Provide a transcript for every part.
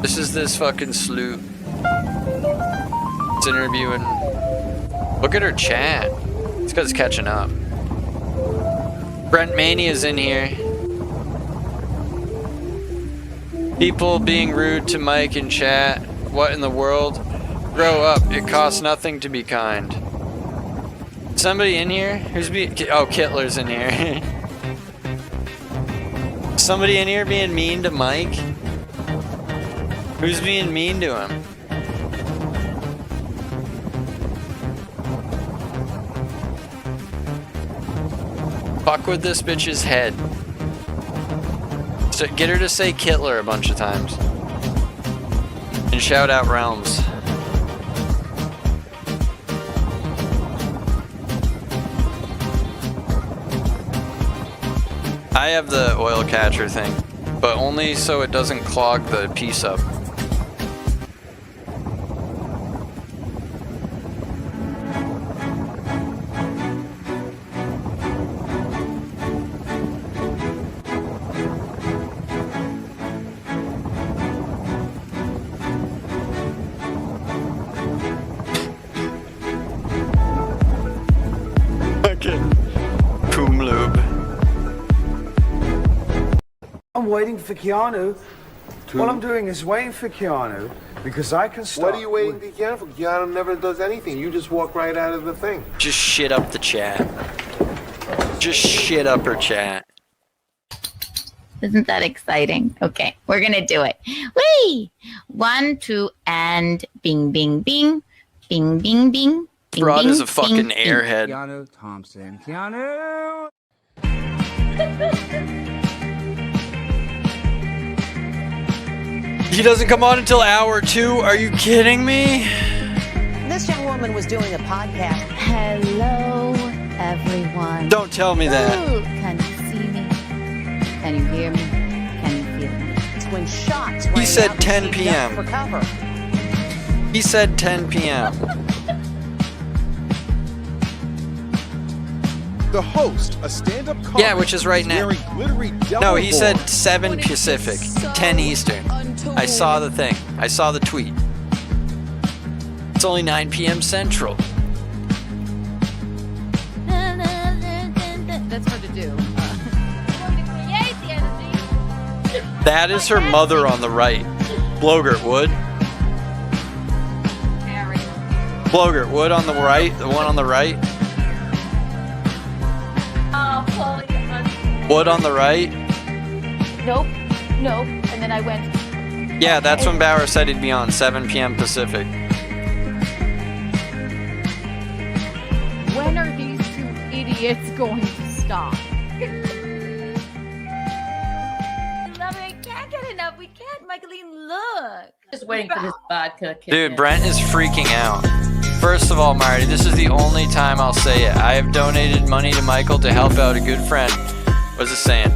This is this fucking sloot. It's interviewing. Look at her chat. It's because it's catching up. Brent Mania's in here. People being rude to Mike in chat. What in the world? Grow up. It costs nothing to be kind. Somebody in here? Who's oh, Kittler's in here. Somebody in here being mean to Mike? Who's being mean to him? Fuck with this bitch's head. So get her to say Kittler a bunch of times. And shout out Realms. I have the oil catcher thing, but only so it doesn't clog the piece up. I'm waiting for Keanu. What I'm doing is waiting for Keanu because I can start. What are you waiting for Keanu for? Keanu never does anything. You just walk right out of the thing. Just shit up the chat. Just shit up her chat. Isn't that exciting? Okay, we're gonna do it. Whee! 1, 2, and bing, bing, bing. Bing, bing, bing. Bing, Broad bing, is a fucking bing, airhead. Keanu Thompson. Keanu! He doesn't come on until hour 2? Are you kidding me? This young woman was doing a podcast. Hello, everyone. Don't tell me that. Ooh, can you see me? Can you hear me? Can you feel me? It's when shots He rang said out 10 and she p.m. ducked for cover. He said 10 p.m. The host, a stand-up comic, Yeah, which is right now. wearing glittery No, he said boards. 7 Pacific, 10 Eastern. I saw the thing. I saw the tweet. It's only 9 p.m. Central. That's hard to do. That is her mother on the right. Blogert Wood. Blogert Wood on the right. The one on the right. Wood on the right. Nope. And then I went. Yeah, that's when Bauer said he'd be on 7 p.m. Pacific. When are these two idiots going to stop? Love it. Can't get enough. We can't, Michaeline. Look. Just waiting for this vodka kick Dude, in. Brent is freaking out. First of all, Marty, this is the only time I'll say it. I have donated money to Michael to help out a good friend. What's it saying?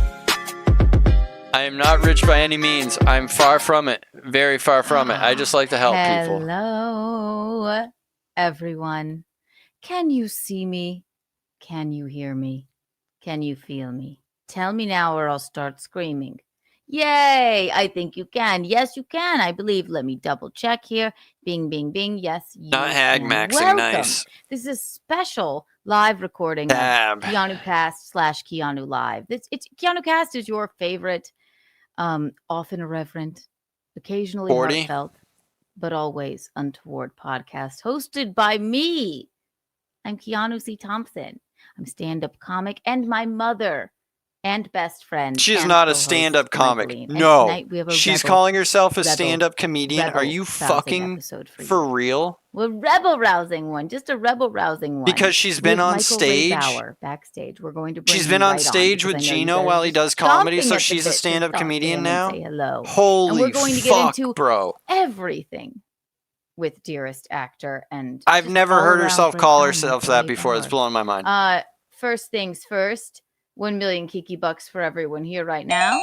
I am not rich by any means. I'm far from it. Very far from it. I just like to help people. Hello, everyone. Can you see me? Can you hear me? Can you feel me? Tell me now or I'll start screaming. Yay! I think you can. Yes, you can. I believe. Let me double check here. Bing, bing, bing. Yes, you Not hag can. maxing, Welcome. nice. This is a special live recording Tab. of Keanu Cast / Keanu Live. It's Keanu Cast is your favorite, often irreverent, occasionally 40. heartfelt, but always untoward podcast hosted by me. I'm Keanu C. Thompson. I'm stand-up comic and my mother and best friend. She's and not a co-host, stand-up comic. Michaeline. And No. tonight we have a She's rebel- calling herself a rebel- stand-up comedian. Are you rebel-rousing fucking episode for you. real? Well, rebel-rousing one. Just a rebel-rousing one. Because she's been With on Michael Ray stage. Bauer backstage. We're going to bring She's him been on right stage because with I know you Gino guys while are he does comedy, chomping so at the she's a bit to stand-up talk to comedian him now? and say hello. Holy And we're going to get fuck, into bro. everything with dearest actor and I've just never all heard around herself great call guy, herself Michael that Ray before. It's Bauer. blowing my mind. First things first, 1 million Kiki bucks for everyone here right now.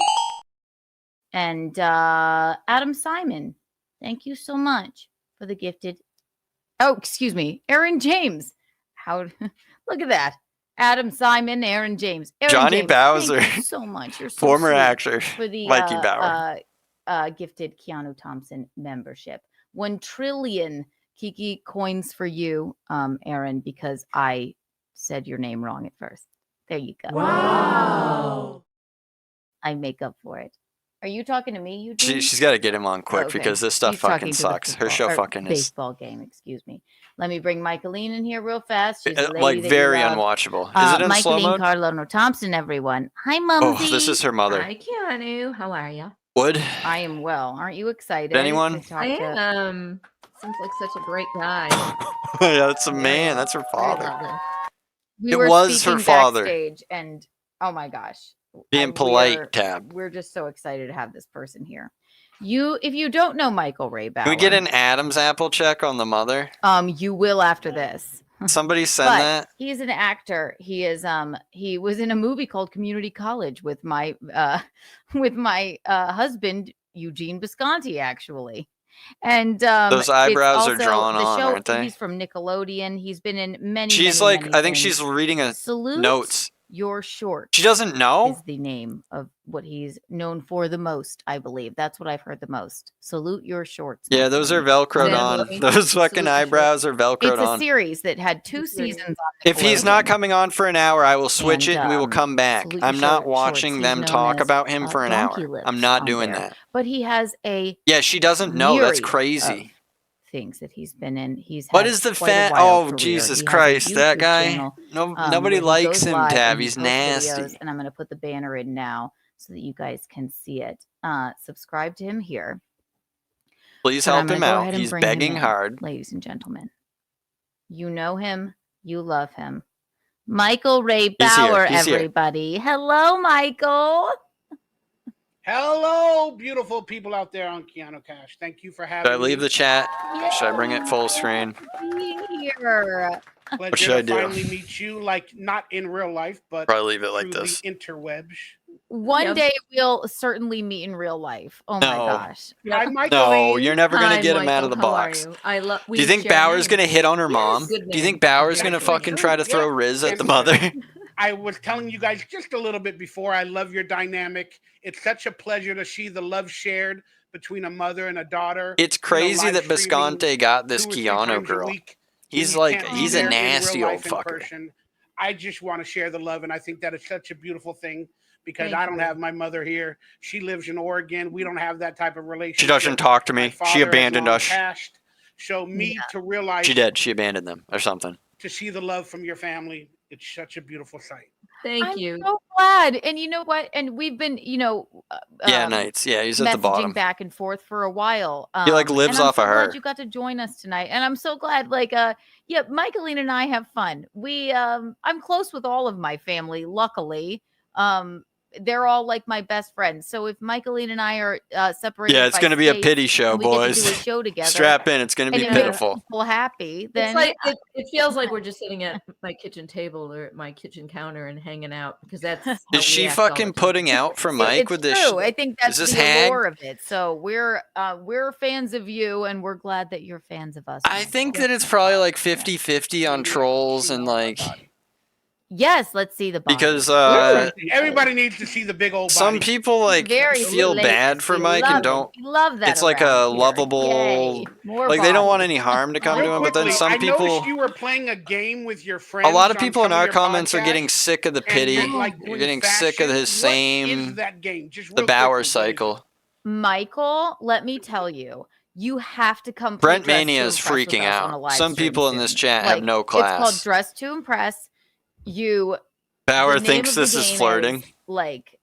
And Adam Simon, thank you so much for the gifted. Oh, excuse me, Aaron James. How? Look at that, Adam Simon, Aaron James, Aaron Johnny James, Bowser. Thank you so much. You're so Former sweet actor. for the Mikey Bauer. gifted Keanu Thompson membership. 1 trillion Kiki coins for you, Aaron, because I said your name wrong at first. There you go. Wow. I make up for it. Are you talking to me, Eugene? She's got to get him on quick Okay. because this stuff He's talking fucking to the sucks. Her football- show or fucking is baseball game. Excuse me. Let me bring Michaeline in here real fast. She's a lady like that very you love. unwatchable. Is it in slow Michaeline mode? Carlono Thompson, everyone. Hi, Mumsy. Oh, this is her mother. Hi, Keanu. How are you? Would I am well. Aren't you excited? Anyone? to talk I to- am. Seems like such a great guy. yeah, that's a Very man. That's her Very father. lovely. We It were was speaking her father. backstage, and oh my gosh, Being polite, Tab. We're just so excited to have this person here. If you don't know Michael Ray Bauer, Can we get an Adam's apple check on the mother? you will after this. Somebody send But that. he's an actor. He is he was in a movie called Community College with my husband Eugene Visconti, actually. And Those eyebrows are also drawn the on, show, aren't they? He's from Nickelodeon. He's been in many. She's many, like, many I think things. she's reading a Salute notes. Your Short. She doesn't know. Is the name of what he's known for the most, I believe. That's what I've heard the most. Salute Your Shorts. Yeah, those are velcroed Yeah, on. buddy. Those fucking Salute your eyebrows are velcroed It's a on. series that had 2 seasons on If he's not Nickelodeon. coming on for an hour, I will switch And, it and we will come back. Salute Your I'm not Shorts. watching He's them known talk as, about him for an Donkey hour. Lips I'm not on doing there. that. But he has a Yeah, she doesn't know. That's myriad crazy. of things that he's been in. He's What had is the quite a fat? wild Oh, career. Jesus He has a Christ. That YouTube guy. channel, Nobody where he likes goes him, live Tab. and he He's posts nasty. videos, and I'm going to put the banner in now so that you guys can see it. Subscribe to him here. Please But I'm help gonna him go out. ahead and He's bring him begging in, hard. ladies and gentlemen. You know him. You love him. Michael Ray He's here. Bauer, He's here. everybody. Hello, Michael. Hello, beautiful people out there on Keanu Cash. Thank you for having Should I leave me. the chat? Should I bring it full screen? Being here. What should Pleasure I to do? finally meet you, like not in real life, but Probably leave it like through this. the interwebs. One Yep. day we'll certainly meet in real life. Oh my No. gosh. Hi, No, Michaeline. you're never gonna Hi, get him out of Michael. the How are box. you? I love. Do you think Bauer's gonna hit on her mom? Good Do you think name. Bauer's gonna Actually, fucking try to true, throw yeah. Riz at the And- mother? I was telling you guys just a little bit before, I love your dynamic. It's such a pleasure to see the love shared between a mother and a daughter. It's crazy live that streaming Bisconte got this 2 or 3 Keanu times a girl. week. He's You like, can't be he's a there in real nasty old life in fucker. person. I just want to share the love, and I think that is such a beautiful thing because Thank I don't you. have my mother here. She lives in Oregon. We don't have that type of relationship. She doesn't talk to My me. She father has abandoned long us. passed. So me to realize She did. She abandoned them or something. to see the love from your family, it's such a beautiful sight. Thank I'm you. so glad. And you know what? And we've been, Yeah, Knights. Yeah, he's at the messaging bottom. back and forth for a while. He, like, lives and I'm off so of glad her. you got to join us tonight. And I'm so glad, yeah, Michaeline and I have fun. I'm close with all of my family, luckily. They're all like my best friends. So if Michaeline and I are separated, Yeah, it's by going to be a states pity show, and we get to boys. do a show together. Strap in. It's going to and be it makes pitiful. people happy. Then It's like it feels like we're just sitting at my kitchen table or at my kitchen counter and hanging out because that's. how Is we she act all the fucking time. putting out for Mike it's with this? true. I think that's this the hag? allure of it. So we're fans of you, and we're glad that you're fans of us. I think that it's probably like 50-50 on trolls and like Yes, let's see the body. because Everybody needs to see the big old some body. people like Very feel late. bad for We Mike love and it. don't. We love that. It's like a around here. lovable. Yay. More Like they don't want bodies. any harm to come to Real him, but then quickly, some I noticed people. you were playing a game with your friends. A lot of on people in some of our your comments are podcasts, getting sick of the and pity. you're, like, You're doing getting sick of fashion. his What same. is that game? Just The real Bauer quickly, what is it? cycle. Michael, let me tell you, you have to come. play Brent Dress to Mania is Impress with freaking us on a out. live Some stream people in soon. this chat have no It's called class. Dress to Impress. You Bauer the name thinks of the this is game flirting. like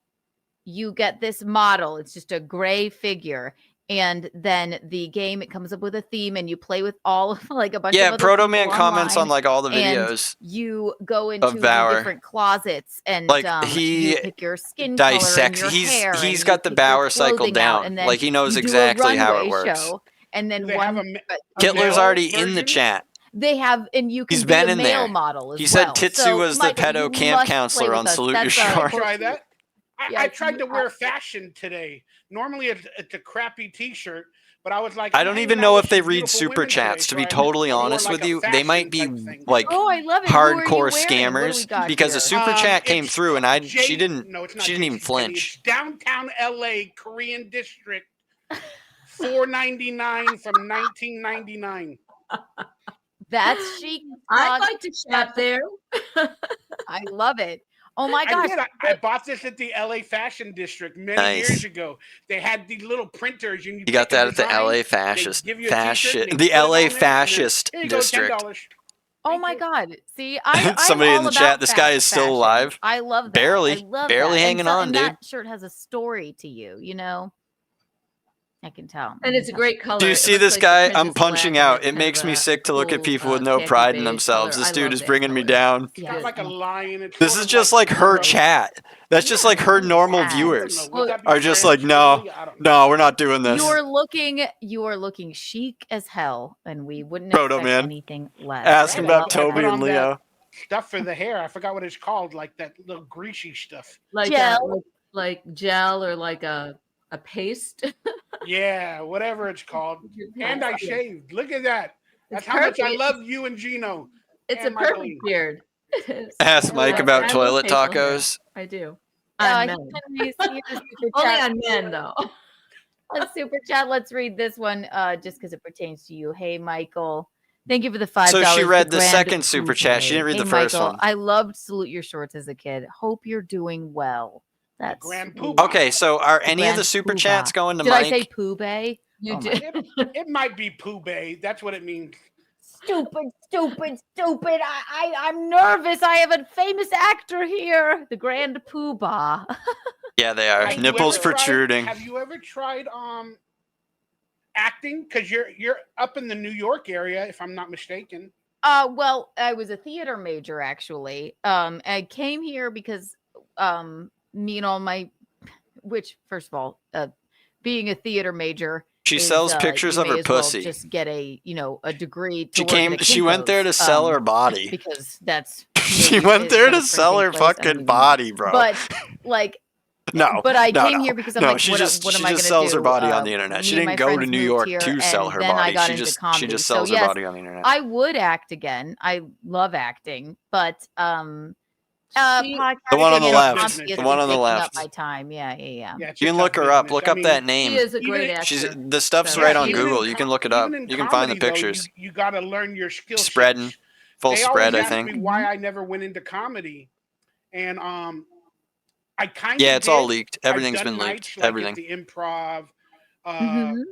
you get this model. It's just a gray figure. And then the game, it comes up with a theme, and you play with all like a bunch of Yeah, other Proto Man people comments on online, like all the and videos. you go into the Bauer. different closets, and Like, you he pick your skin color and Dissects. your hair. He's and got you the pick your Bauer cycle clothing out, down. and then Like he knows you do a exactly how it runway works. show, and then Do they have one a Hitler's male already in the version? chat. they have, and you can He's be been a in male there. model as He well. said Titsu So, was the Michael, pedo you camp must play counselor with on us. Salute Your That's I'll Short. try that. Yeah, I tried to you- wear fashion today. Normally it's a crappy T-shirt, but I was like, I don't hanging even out know with if they some read beautiful super women chats. To today, be so I totally wore, honest like, with a you, they might be fashion type thing. like Oh, I love it. Who are you hardcore wearing? What do we scammers got because here? a super chat came It's through and no, it's she not didn't even JCPenney. flinch. It's downtown LA, Korean district, $4.99 from 1999. That's chic. I'd like to shop there. I love it. Oh my I gosh. did. I bought this at the LA Fashion District many years ago. They had these little printers, and You got that at the LA Fascist, the LA Fascist District. Oh my God. See, I'm Somebody all in the chat, about this guy is still fashion. alive. I love that. Barely, I love barely that. hanging on, and dude. That shirt has a story to you, you know? I can tell. And it's a great color. Do you It see looks this like the guy? Princess I'm punching Aladdin. out. It's It kind makes of me a sick to look at cool, people with no khaki pride in beige themselves. color. This I dude love is that bringing me color. down. It's got like a lion. It's This sort is of just like her Zorro. chat. That's just like her normal viewers Would that be are just French, like, no, Italy? I don't know. no, we're not doing this. You are looking chic as hell, and we wouldn't Proto expect man. anything less. Ask I him love about I Toby put and on Leo. that stuff for the hair. I forgot what it's called, like that little greasy stuff. Like Gel. like gel or like a paste. Yeah, whatever it's called. And I shaved. Look at that. That's It's how much I perfect. love you and Gino. It's and a perfect Michaeline. beard. It is. Ask Mike I about love toilet facial hair. tacos. I do. he On men. sent me a super Only chat. on men, though. A super chat. Let's read this one just because it pertains to you. Hey, Michael. Thank you for the $5. So she read the grand second super chat. She didn't read hey, the first Michael, one. I loved Salute Your Shorts as a kid. Hope you're doing well. That's Grand sweet. Poobah. Okay, so are any of Grand the super Poobah. chats going to Did Mike? I say Pooh Bay? You Oh my did. It might be Pooh Bay. That's what it means. Stupid. I'm nervous. I have a famous actor here. The Grand Poobah. Yeah, they are. Have you Nipples ever tried- protruding. Have you ever tried acting? Because you're up in the New York area, if I'm not mistaken. Well, I was a theater major actually. I came here because which first of all, being a theater major, She sells pictures you of may her as well pussy. just get a degree. To She work came. at a She went there to Kinko's, sell her body. because that's She maybe went there instead to of sell her printing place, I don't fucking even know. body, bro. But like, No, but I no, came no. here because I'm No, like, she what just am I going to do? sells her body on the internet. She me and didn't my go to friends New moved York here, to sell and her then I body. got She into just comedy. sells So, her yes, body on the internet. I would act again. I love acting, but The one on the podcasting left. obviously The one on the taking left. up my time. Yeah. it's You a can tough look her up. business. Look I up mean, that name. She is a Even great if- actor. She's the stuff's So- right on even in Google. You can look it up. even in You can find the comedy, though, pictures. you got to learn your skill Spreading. sets. Full They spread, always I ask me think. why I never went into comedy, and I kind of Yeah, it's all leaked. I've Everything's done been nights, leaked. like Everything. at the Improv, Mhm.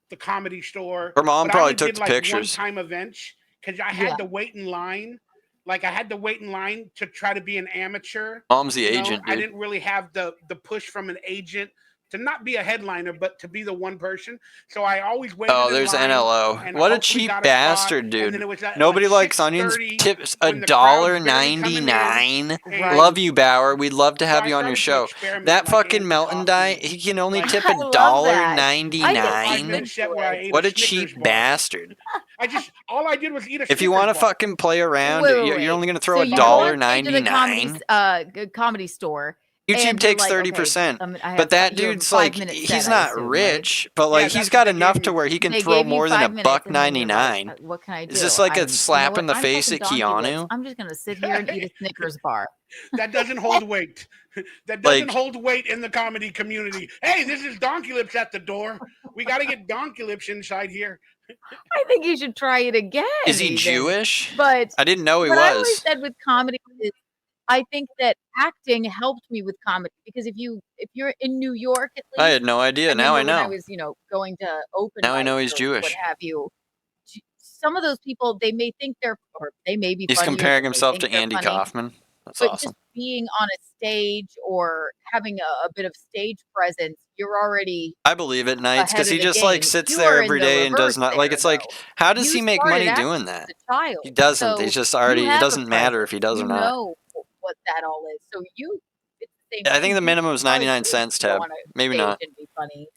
the Comedy Store. Her mom but probably I only took did the like pictures. one-time events because I had to wait in line. Like I had to wait in line to try to be an amateur. Mom's the you know? agent, I dude. didn't really have the push from an agent to not be a headliner, but to be the one person. So I always waited. Oh, in there's line NLO. and What a hopefully cheap got spot, bastard, and dude. then it was at, Nobody like, likes onions. 6:30 Tips when the crowd's barely coming in, $1.99. and- Love you, Bauer. We'd love to So have I you on your started to show. experiment That like fucking Andy Melton dye, Kaufman. he can only Like, tip I love that. $1.99. 5 minute set where I ate What a Snickers cheap bar. bastard. All I did was eat a If you want to Snickers bar. fucking play around, Wait. you're only going to throw So a you dollar walk into the comedy store. YouTube and you're takes like, 30%. okay, I have But that you have a dude's like, 5-minute he's set, I not assume, rich, right? but like Yeah, he's that's got what they enough gave to me. where he can They throw gave you more than 5 a minutes, and then you're like, $1.99. what can I do? Is this like a you know slap what? in the I'm face at fucking Donkey Keanu? Lips. I'm just gonna sit here and eat a Snickers bar. That doesn't hold weight. That doesn't Like- hold weight in the comedy community. Hey, this is Donkey Lips at the door. We got to get Donkey Lips inside here. I think you should try it again. Is he even. Jewish? But I didn't know he what I always was. said with comedy is, I think that acting helped me with comedy because if you're in New York, at least, I had no idea. Now I remember when I know. was going to open. Now I know mics he's or Jewish. What have you? Some of those people, they may think they may be. He's funny, comparing or they himself think to they're Andy funny, Kaufman. That's but awesome. just being on a stage or having a bit of stage presence, you're already I believe it nights because ahead he of the just like game. sits You there are in every the day and does reverse not like there, it's like though. how does You he make started money acting doing as that? a child, He doesn't. so He's just you already. It have a doesn't matter if he does you or not. know what that all is. So it's the same. I thing. think the You minimum is probably 99 do cents, go Tab. on a Maybe stage not. and be funny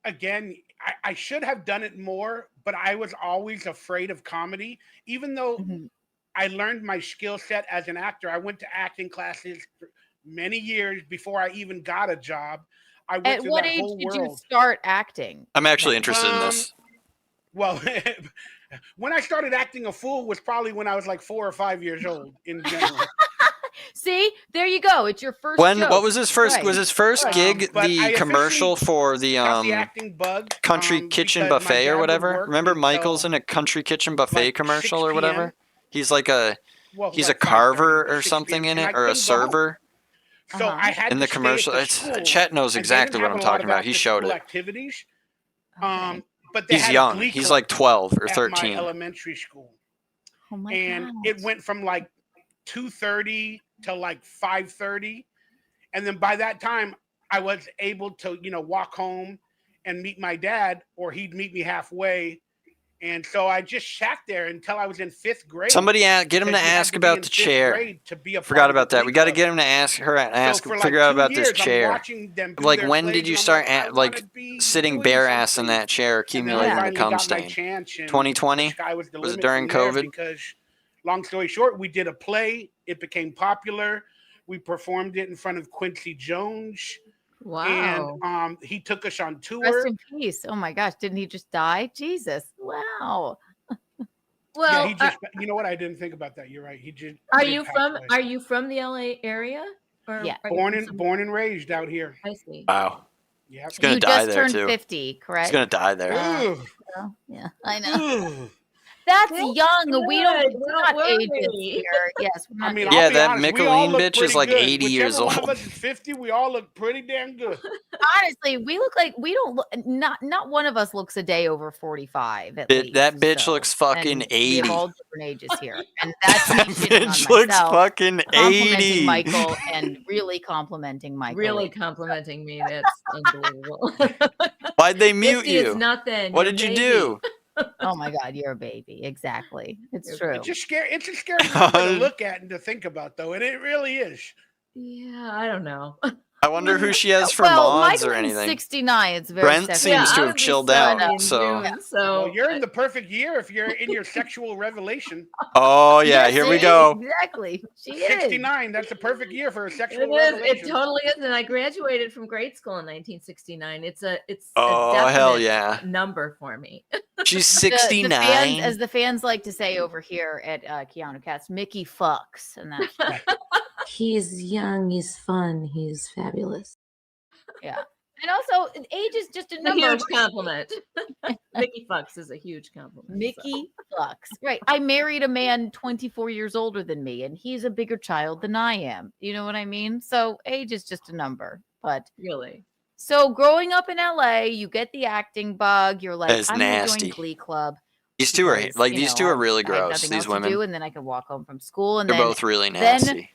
and Again, I should have done it more, but I was always afraid of comedy. Even though I learned my skill set as an actor, I went to acting classes for many years before I even got a job. I went At through what that age whole did world. you start acting? I'm actually interested in this. Well, when I started acting a fool was probably when I was like 4 or 5 years old in general. See, there you go. It's your first. When? joke. What was his first? Right. Was his first gig but I the officially commercial for the got the acting bug, country kitchen because my buffet dad or would whatever? work Remember until, Michael's in a country kitchen buffet like, commercial 6 or whatever? p.m. He's like a Well, he's like a carver 5:30 to or 6 something p.m., in and it I or a couldn't go home. server So Uh-huh. I had in to the commercial. stay at It's the school, Chet knows and they didn't exactly what have I'm a lot talking of about. He showed after-school it. activities. Okay. But they He's had a young. glee He's club like 12 or at my 13. elementary school, Oh my and god. it went from like 2:30 to like 5:30, and then by that time I was able to walk home and meet my dad, or he'd meet me halfway. And so I just sat there until I was in 5th grade. Somebody get him to because you had ask to be about in the 5th chair. grade to be a Forgot part of the about that. glee We got to club. get him to ask her So for like figure out 2 about this years, I'm chair. watching them do Like their when plays, did you and I'm start like, I wanna be sitting doing bare ass in something. that chair, And then I accumulating the finally cum got my stain? chance, and 2020? the sky was the Was it limit during from there, COVID? because long story short, we did a play. It became popular. We performed it in front of Quincy Jones. Wow. And he took us on Rest tour. in peace. Oh my gosh, didn't he just die? Jesus. Wow. Well, He just, you know what? I didn't think about that. You're right. He just are did you pass from away. are you from the LA area? Or Yeah. are you Born from and some- born and raised out here. I see. Wow. Yeah. He's gonna You die just there turned too. 50, correct? He's gonna die there. Ugh. Well, yeah, I know. Ugh. That's Good, young. We don't. good, We're don't not ages worry. here. Yes, we're I not. mean, ages. Yeah, I'll be that honest. We all Michelin look bitch pretty is like good. 80 years Whichever one of old. us is 50, we all look pretty damn good. Honestly, we look like we don't look. Not one of us looks a day over 45 at least. That bitch so. looks fucking And 80. We have all different ages here, and that's me That shitting on bitch looks myself, fucking complimenting 80. Michael, and really complimenting Michael. Really complimenting me. That's unbelievable. Why'd they mute 50 is you? nothing. What You're did you baby. do? Oh my God, you're a baby. Exactly. It's You're- true. It's a scary number to look at and to think about, though, and it really is. Yeah, I don't know. I wonder who she has for well, mods Michael or is anything. 69. It's very Brent sexy. seems to I have would be chilled 70 out. in So, June, so Well, you're in the perfect year if you're in your sexual revelation. oh yeah, Yes, here we see? go. Exactly. She is. 69. That's a perfect year for a it sexual is. It revelation. totally is. And I graduated from grade school in 1969. It's a Oh definite hell yeah, number for me. she's The 69. fans, as the fans like to say over here at Keanu Cast, Mickey fucks, and that's He's young, he's fun, he's fabulous. yeah. And also, age is just a A number. huge compliment. Mickey Fucks is a huge compliment. Mickey fucks. Right. I married a man 24 years older than me, and he's a bigger child than I am. You know what I mean? So age is just a number. But Really. so growing up in LA, you get the acting bug. You're like, is I'm gonna nasty. join Glee Club. These two are because, like you these know, two are really I have gross. nothing These else to women, do, and then I can walk home from school, and they're then both really then nasty.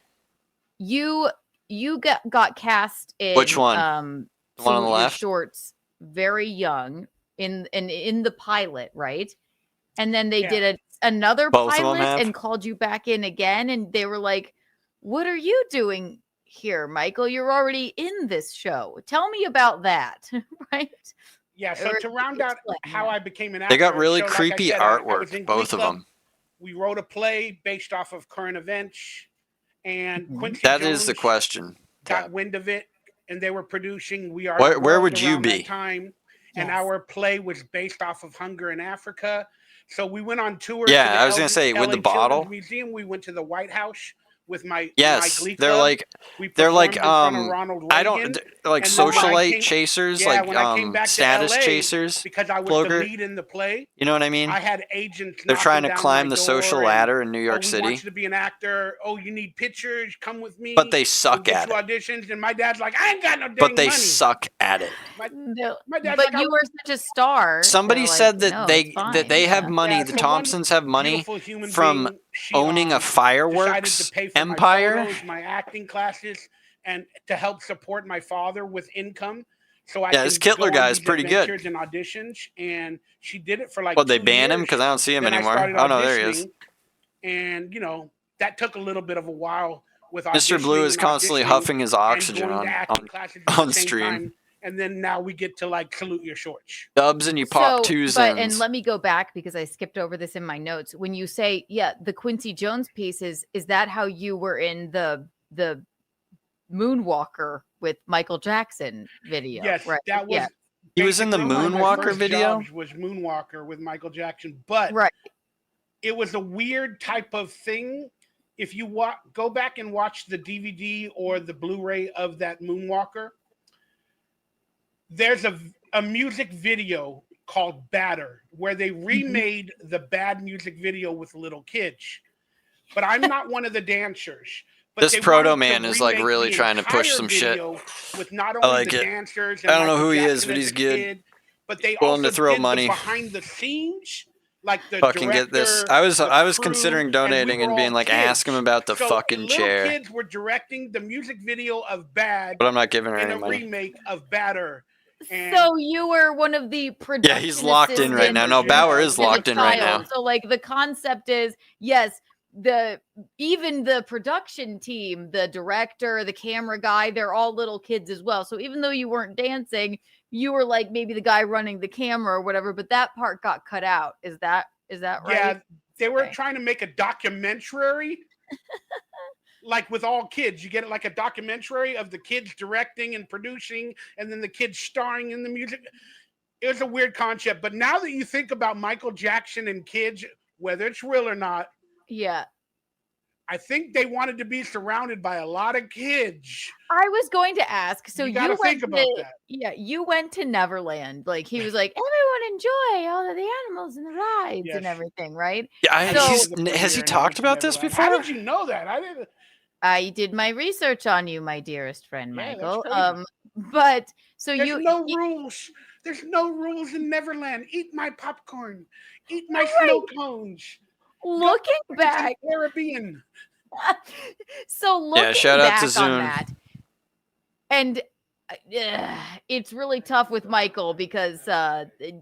you got cast in Which one? The one on the Salute Your left? Shorts very young in the pilot, right? And then they Yeah. did another Both of them pilot have? and called you back in again, and they were like, "What are you doing here, Michael? You're already in this show. Tell me about that." Right? Yeah, so Or to round out explain, how yeah. I became an actor. They got really so like I creepy said, I was artwork, in Glee both of Club. them. We wrote a play based off of current events, and Mhm. Quincy That Jones is the question. got Tab. wind of it, and they were producing We Are Where- the where World would you around be? that time, and Yes. our play was based off of hunger in Africa. So we went on tour. Yeah, to the I was gonna say, with the LA bottle. Children's Museum. We went to the White House with my Yes, Glee they're Club. like We they're like performed in front of Ronald Reagan. I don't they're like and then when I socialite came- chasers, Yeah, like when I came back to status LA, chasers. because I was Blogger. the lead in the play. You know what I mean? I had agents. They're trying to knocking down climb my the social door ladder in New and, York we City, want you to be an actor. Oh, you need pictures. Come with me. but they We'll suck get at you it. auditions. And my dad's like, I ain't got no dang But they money. suck at it. No, My dad's but like, you were such a star. Somebody they're like, said that "No, they it's fine." that they have Yeah. money. Yeah, The so one Thompsons have money beautiful human from being, she, owning a decided fireworks to pay for empire. my photos, my acting classes, and to help support my father with income. So I Yeah, can this Kittler go on guy is these pretty good. adventures and auditions, and she did it for like Well, they 2 ban him years. because I don't see him Then anymore. I started Oh no, there he is. auditioning, and that took a little bit of a while with Mr. Blue auditioning is and constantly auditioning huffing his and oxygen going to acting classes at on the same stream. time. And then now we get to like Salute Your Shorts. Dubs and you pop So, two but and Zens. let me go back because I skipped over this in my notes. When you say, yeah, the Quincy Jones pieces, is that how you were in the Moonwalker with Michael Jackson video? Yes, right? that was. Yeah. He was in the basically one of my Moonwalker first video? jobs was Moonwalker with Michael Jackson, but Right. it was a weird type of thing if you go back and watch the DVD or the Blu-ray of that Moonwalker, there's a music video called Batter, where they remade the Bad music video with little kids. But I'm not one of the dancers. But This they Proto wanted to Man is like remake really the trying to push entire some shit. video with not I only like the it. dancers and I don't know Michael who he is, Jackson but as he's a good. kid, but they Willing also to throw did money. the behind the scenes, like the Fucking director, get this. I was crew, considering and donating we were and being all like, kids. ask him about the So fucking little chair. kids were directing the music video of Bad, But I'm not giving her in any a money. remake of Batter. And So you were one of the production Yeah, he's locked in right now. No, assistants Bauer is as a locked in right now. child. So like the concept is, yes, even the production team, the director, the camera guy, they're all little kids as well. So even though you weren't dancing, you were like maybe the guy running the camera or whatever, but that part got cut out. Is that right? Yeah, they were Okay. trying to make a documentary. Like with all kids, you get it like a documentary of the kids directing and producing, and then the kids starring in the music. It was a weird concept, but now that you think about Michael Jackson and kids, whether it's real or not, Yeah. I think they wanted to be surrounded by a lot of kids. I was going to ask. So You you, gotta went think about to that. yeah, you went to Neverland. Like he was like, everyone enjoy all of the animals and the rides Yes. and everything, right? Yeah, So- has he talked about this before? How did you know that? I didn't. I did my research on you, my dearest friend Yeah, that's Michael. crazy. But so There's you no rules. There's no rules in Neverland. Eat my popcorn. Eat my Right. snow cones. looking Go to the back, Caribbean. so looking shout out back to on Zune. that, and it's really tough with Michael because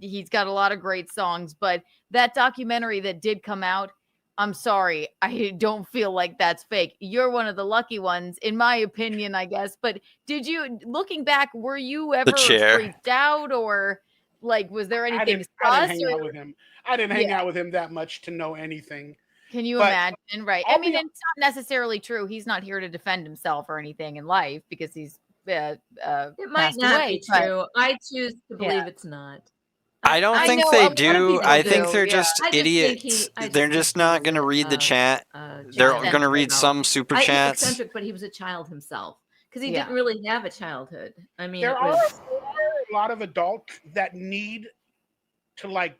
he's got a lot of great songs, but that documentary that did come out, I'm sorry, I don't feel like that's fake. You're one of the lucky ones, in my opinion, I guess. But did you, looking back, were you ever chair. freaked out, or like was there I anything didn't sus? hang out Or with him. I didn't hang Yeah. out with him that much to know anything. can you But imagine? Right. I'll I mean, be- it's not necessarily true. He's not here to defend himself or anything in life because he's It might passed not away, be but- true. I choose to believe Yeah. it's not. I don't I think know a they lot of do. people I think do, they're yeah. just I just think idiots. I just They're think just he not was going to read the a- chat. a They're child going to read himself. some super He's chats. eccentric, but he was a child himself because he Yeah. didn't really have a childhood. I mean, There it are was a lot of adults that need to like,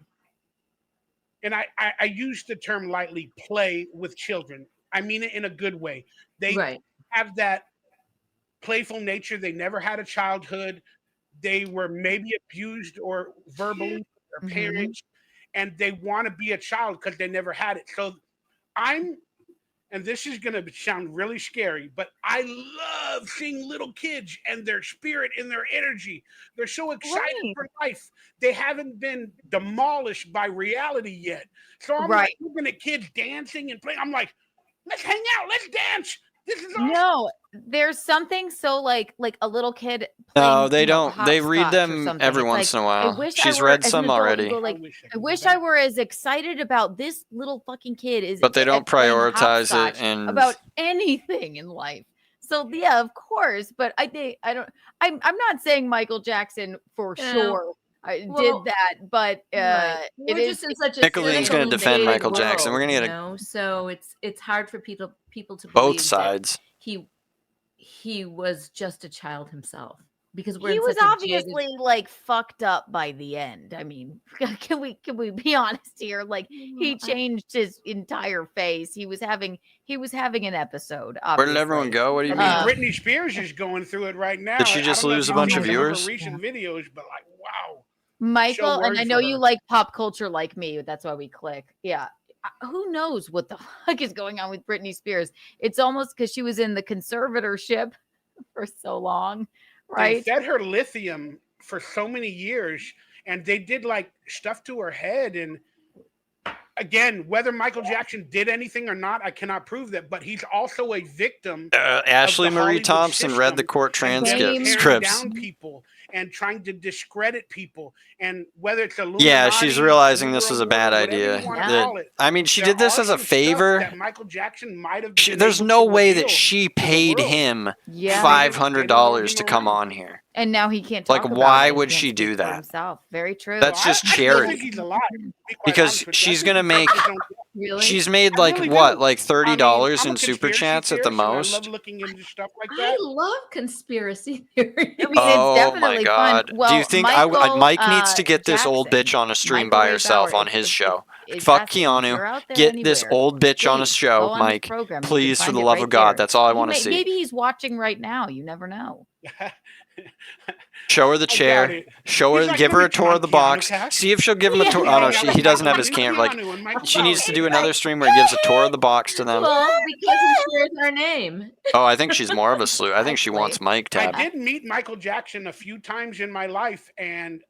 and I use the term lightly, play with children. I mean it in a good way. They right. have that playful nature. They never had a childhood. They were maybe abused or verbally by their Mhm. parents, and they want to be a child because they never had it. So and this is going to sound really scary, but I love seeing little kids and their spirit and their energy. They're so excited Right. for life. They haven't been demolished by reality yet. So I'm Right. like looking at kids dancing and playing. I'm like, let's hang out, let's dance. This is awesome. No, there's something so like a little kid. No, Playing, they you know, don't. They read hopscotch or them something. every It's once like, in a I while. wish I She's were- read as an some adult, you already. go like, wish I I could do wish that. I were as excited about this little fucking kid as But they don't at playing prioritize it hopscotch and about anything in life. So yeah, of course, but I think I'm not saying Michael Jackson for Yeah. sure Well, did that, but Right. it We're is just in such a Nicolene's cynical gonna and defend jaded Michael Jackson. We're world, gonna get you a- know? So it's hard for people to both believe that sides. he was just a child himself because we're he in was such a obviously like fucked up by the end. I mean, can we be honest here? Like he changed his entire face. He was having an episode. Where did everyone obviously. go? What do you I mean? mean, Britney Spears is going through it right now. Did she I just don't know if lose a you've bunch seen of some her viewers? recent videos, but like, wow. Michael, and words I for know you her. like pop culture like me. That's why we click. Yeah. Who knows what the fuck is going on with Britney Spears? It's almost because she was in the conservatorship for so long, They right? fed her lithium for so many years, and they did like stuff to her head. And again, whether Michael Jackson did anything or not, I cannot prove that. But he's also a victim. Ashley of the Marie Hollywood Thompson read the system court and them tearing transcripts. down people and trying to discredit people, and whether it's a Yeah, she's realizing this was a bad idea. Yeah. I mean, she did this as a favor. That Michael Jackson might have. There's no way that she paid him Yeah. $500 to come on here. And now he can't Like, talk about why it. He would can't she speak do for that? himself. Very true. That's just I still charity. think he's alive, to be quite Because honest with you. I she's think gonna he make- broke his own- Really? She's made I like really what, do. like $30 I'm a in super conspiracy chats at the theorist, and I most. love looking into stuff like I that. love conspiracy theories. I mean, it's Oh my definitely God! fun. Do you Well, think Michael Mike needs to get this old Jackson, bitch on a stream by Michael A. herself Bauer, on his show? if Fuck Jackson, if you're Keanu. out there Get this anywhere, old bitch on a please show, go on his Mike. program. You can Please, for find the it love right of God, there. that's all I want to see. Maybe he's watching right now. You never know. Show her the I doubt chair. it. Show He's her. like, give "Let her me a tour come of the on, Keanu box. Cast." See if she'll give him a Yeah. tour. You Oh no, hang out with he doesn't have Michael his and camera. Like Keanu and Michael she needs Bauer. to do another stream where he gives a tour of the box to them. Well, because he shares our name. Oh, I think she's more of a sleuth. I think she wants Mike I tab. did meet Michael Jackson a few times in my life, and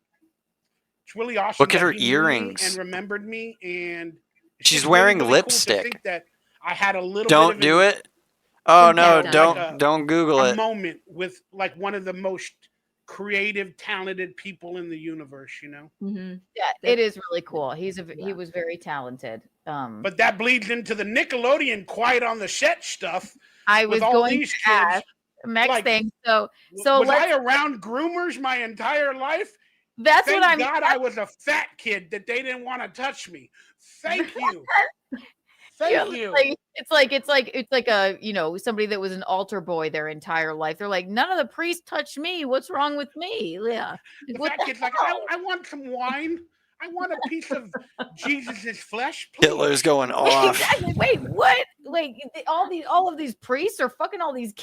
it's really awesome. Look at that her he knew me earrings. and remembered me, and it's She's just wearing really, really lipstick. Cool to think that I had a little Don't bit of do it. Oh no! Impact on Don't Google a it. moment with like one of the most creative, talented people in the universe. Mm-hmm. Yeah, it is really cool. He was very talented. But that bleeds into the Nickelodeon Quiet on the Set stuff. I was with all going these to kids. ask next Like, thing. So was let's, I around groomers my entire life? that's Thank what I'm. God I was a fat kid that they didn't want to touch me. Thank you. Thank you. It's like a somebody that was an altar boy their entire life. They're like, none of the priests touched me. What's wrong with me? Yeah. The What fat the kid's like, hell? I want some wine. I want a piece of Jesus's flesh, please. Hitler's going off. Exactly. Wait, what? Like all of these priests are fucking all these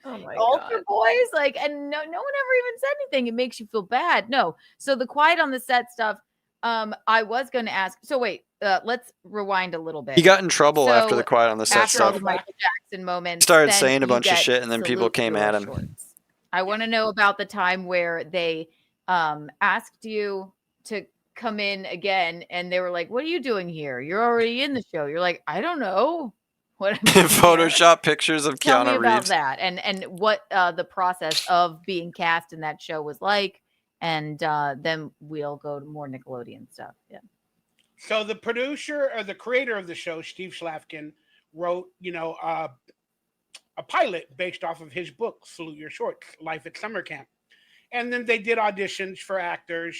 Oh my altar God. boys, like, and no one ever even said anything. It makes you feel bad. No. So the quiet on the set stuff. I was going to ask. So wait, let's rewind a little bit. He got in trouble after So, the quiet on the set after all stuff. the Michael Jackson moments, Started then saying a you bunch of get shit, and then people Salute came Your at him. Shorts. I want to know about the time where they asked you to come in again, and they were like, "What are you doing here? You're already in the show." You're like, "I don't know what I'm doing here." Photoshop pictures of Tell me Keanu about Reeves. that, and what the process of being cast in that show was like, and then we'll go to more Nickelodeon stuff. Yeah. So the producer or the creator of the show, Steve Slavkin, wrote, a pilot based off of his book, Salute Your Shorts, Life at Summer Camp. And then they did auditions for actors.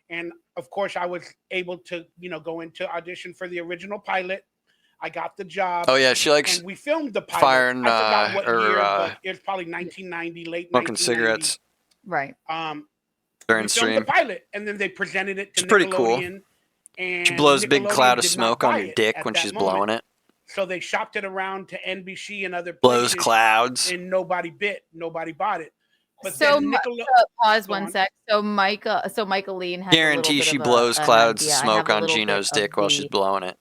And of course, I was able to, go into audition for the original pilot. I got the job. Oh yeah, she likes and we filmed the pilot. firing, I forgot what or, year, but it was probably 1990, late smoking 1990. cigarettes Right. during We filmed stream. the pilot, and then they presented it to It's pretty cool. Nickelodeon. And She blows a big Nickelodeon cloud of did not smoke on buy your it dick at when that she's moment. blowing it. So they shopped it around to NBC and other Blows places, clouds. and nobody bought it. But So then pause Go one on. sec. So Michaeline has Guarantee a little she bit blows of clouds of an idea. I smoke have a on little Gino's bit of dick while she's blowing it.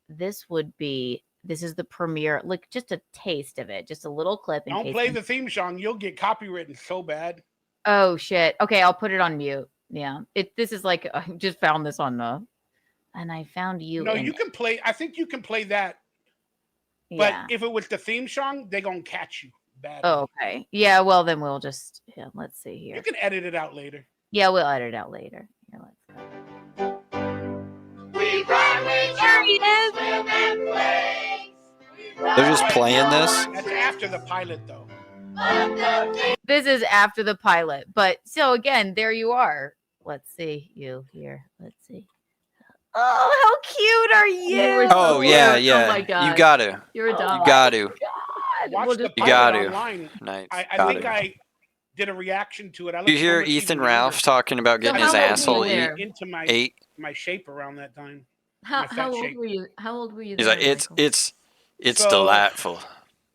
This is the premiere. Look, just a taste of it. Just a little clip. don't play the theme song. You'll get copywritten so bad. Oh shit. Okay, I'll put it on mute. Yeah. This is like I just found this on and I found you. No, in you it. can play. I think you can play that. But Yeah. if it was the theme song, they're gonna catch you bad. Oh, okay. Yeah. Well, then we'll just let's see here. You can edit it out later. Yeah, we'll edit it out later. Here, let's go. There he is. They're just playing this. That's after the pilot, though. This is after the pilot. But so again, there you are. Let's see you here. Let's see. Oh, how cute are you? Oh yeah, Oh yeah. my God. You got to. You're a doll. You got to. Watch We'll the just- You pilot got to. online. Nice. I Got think to. I did a reaction to it. I Do you look hear so much Ethan even Ralph younger. talking about getting how his old were you asshole there? into my 8? my shape around that time. How My fat old shape. were you? How old were you? He's there, like, it's So- delightful.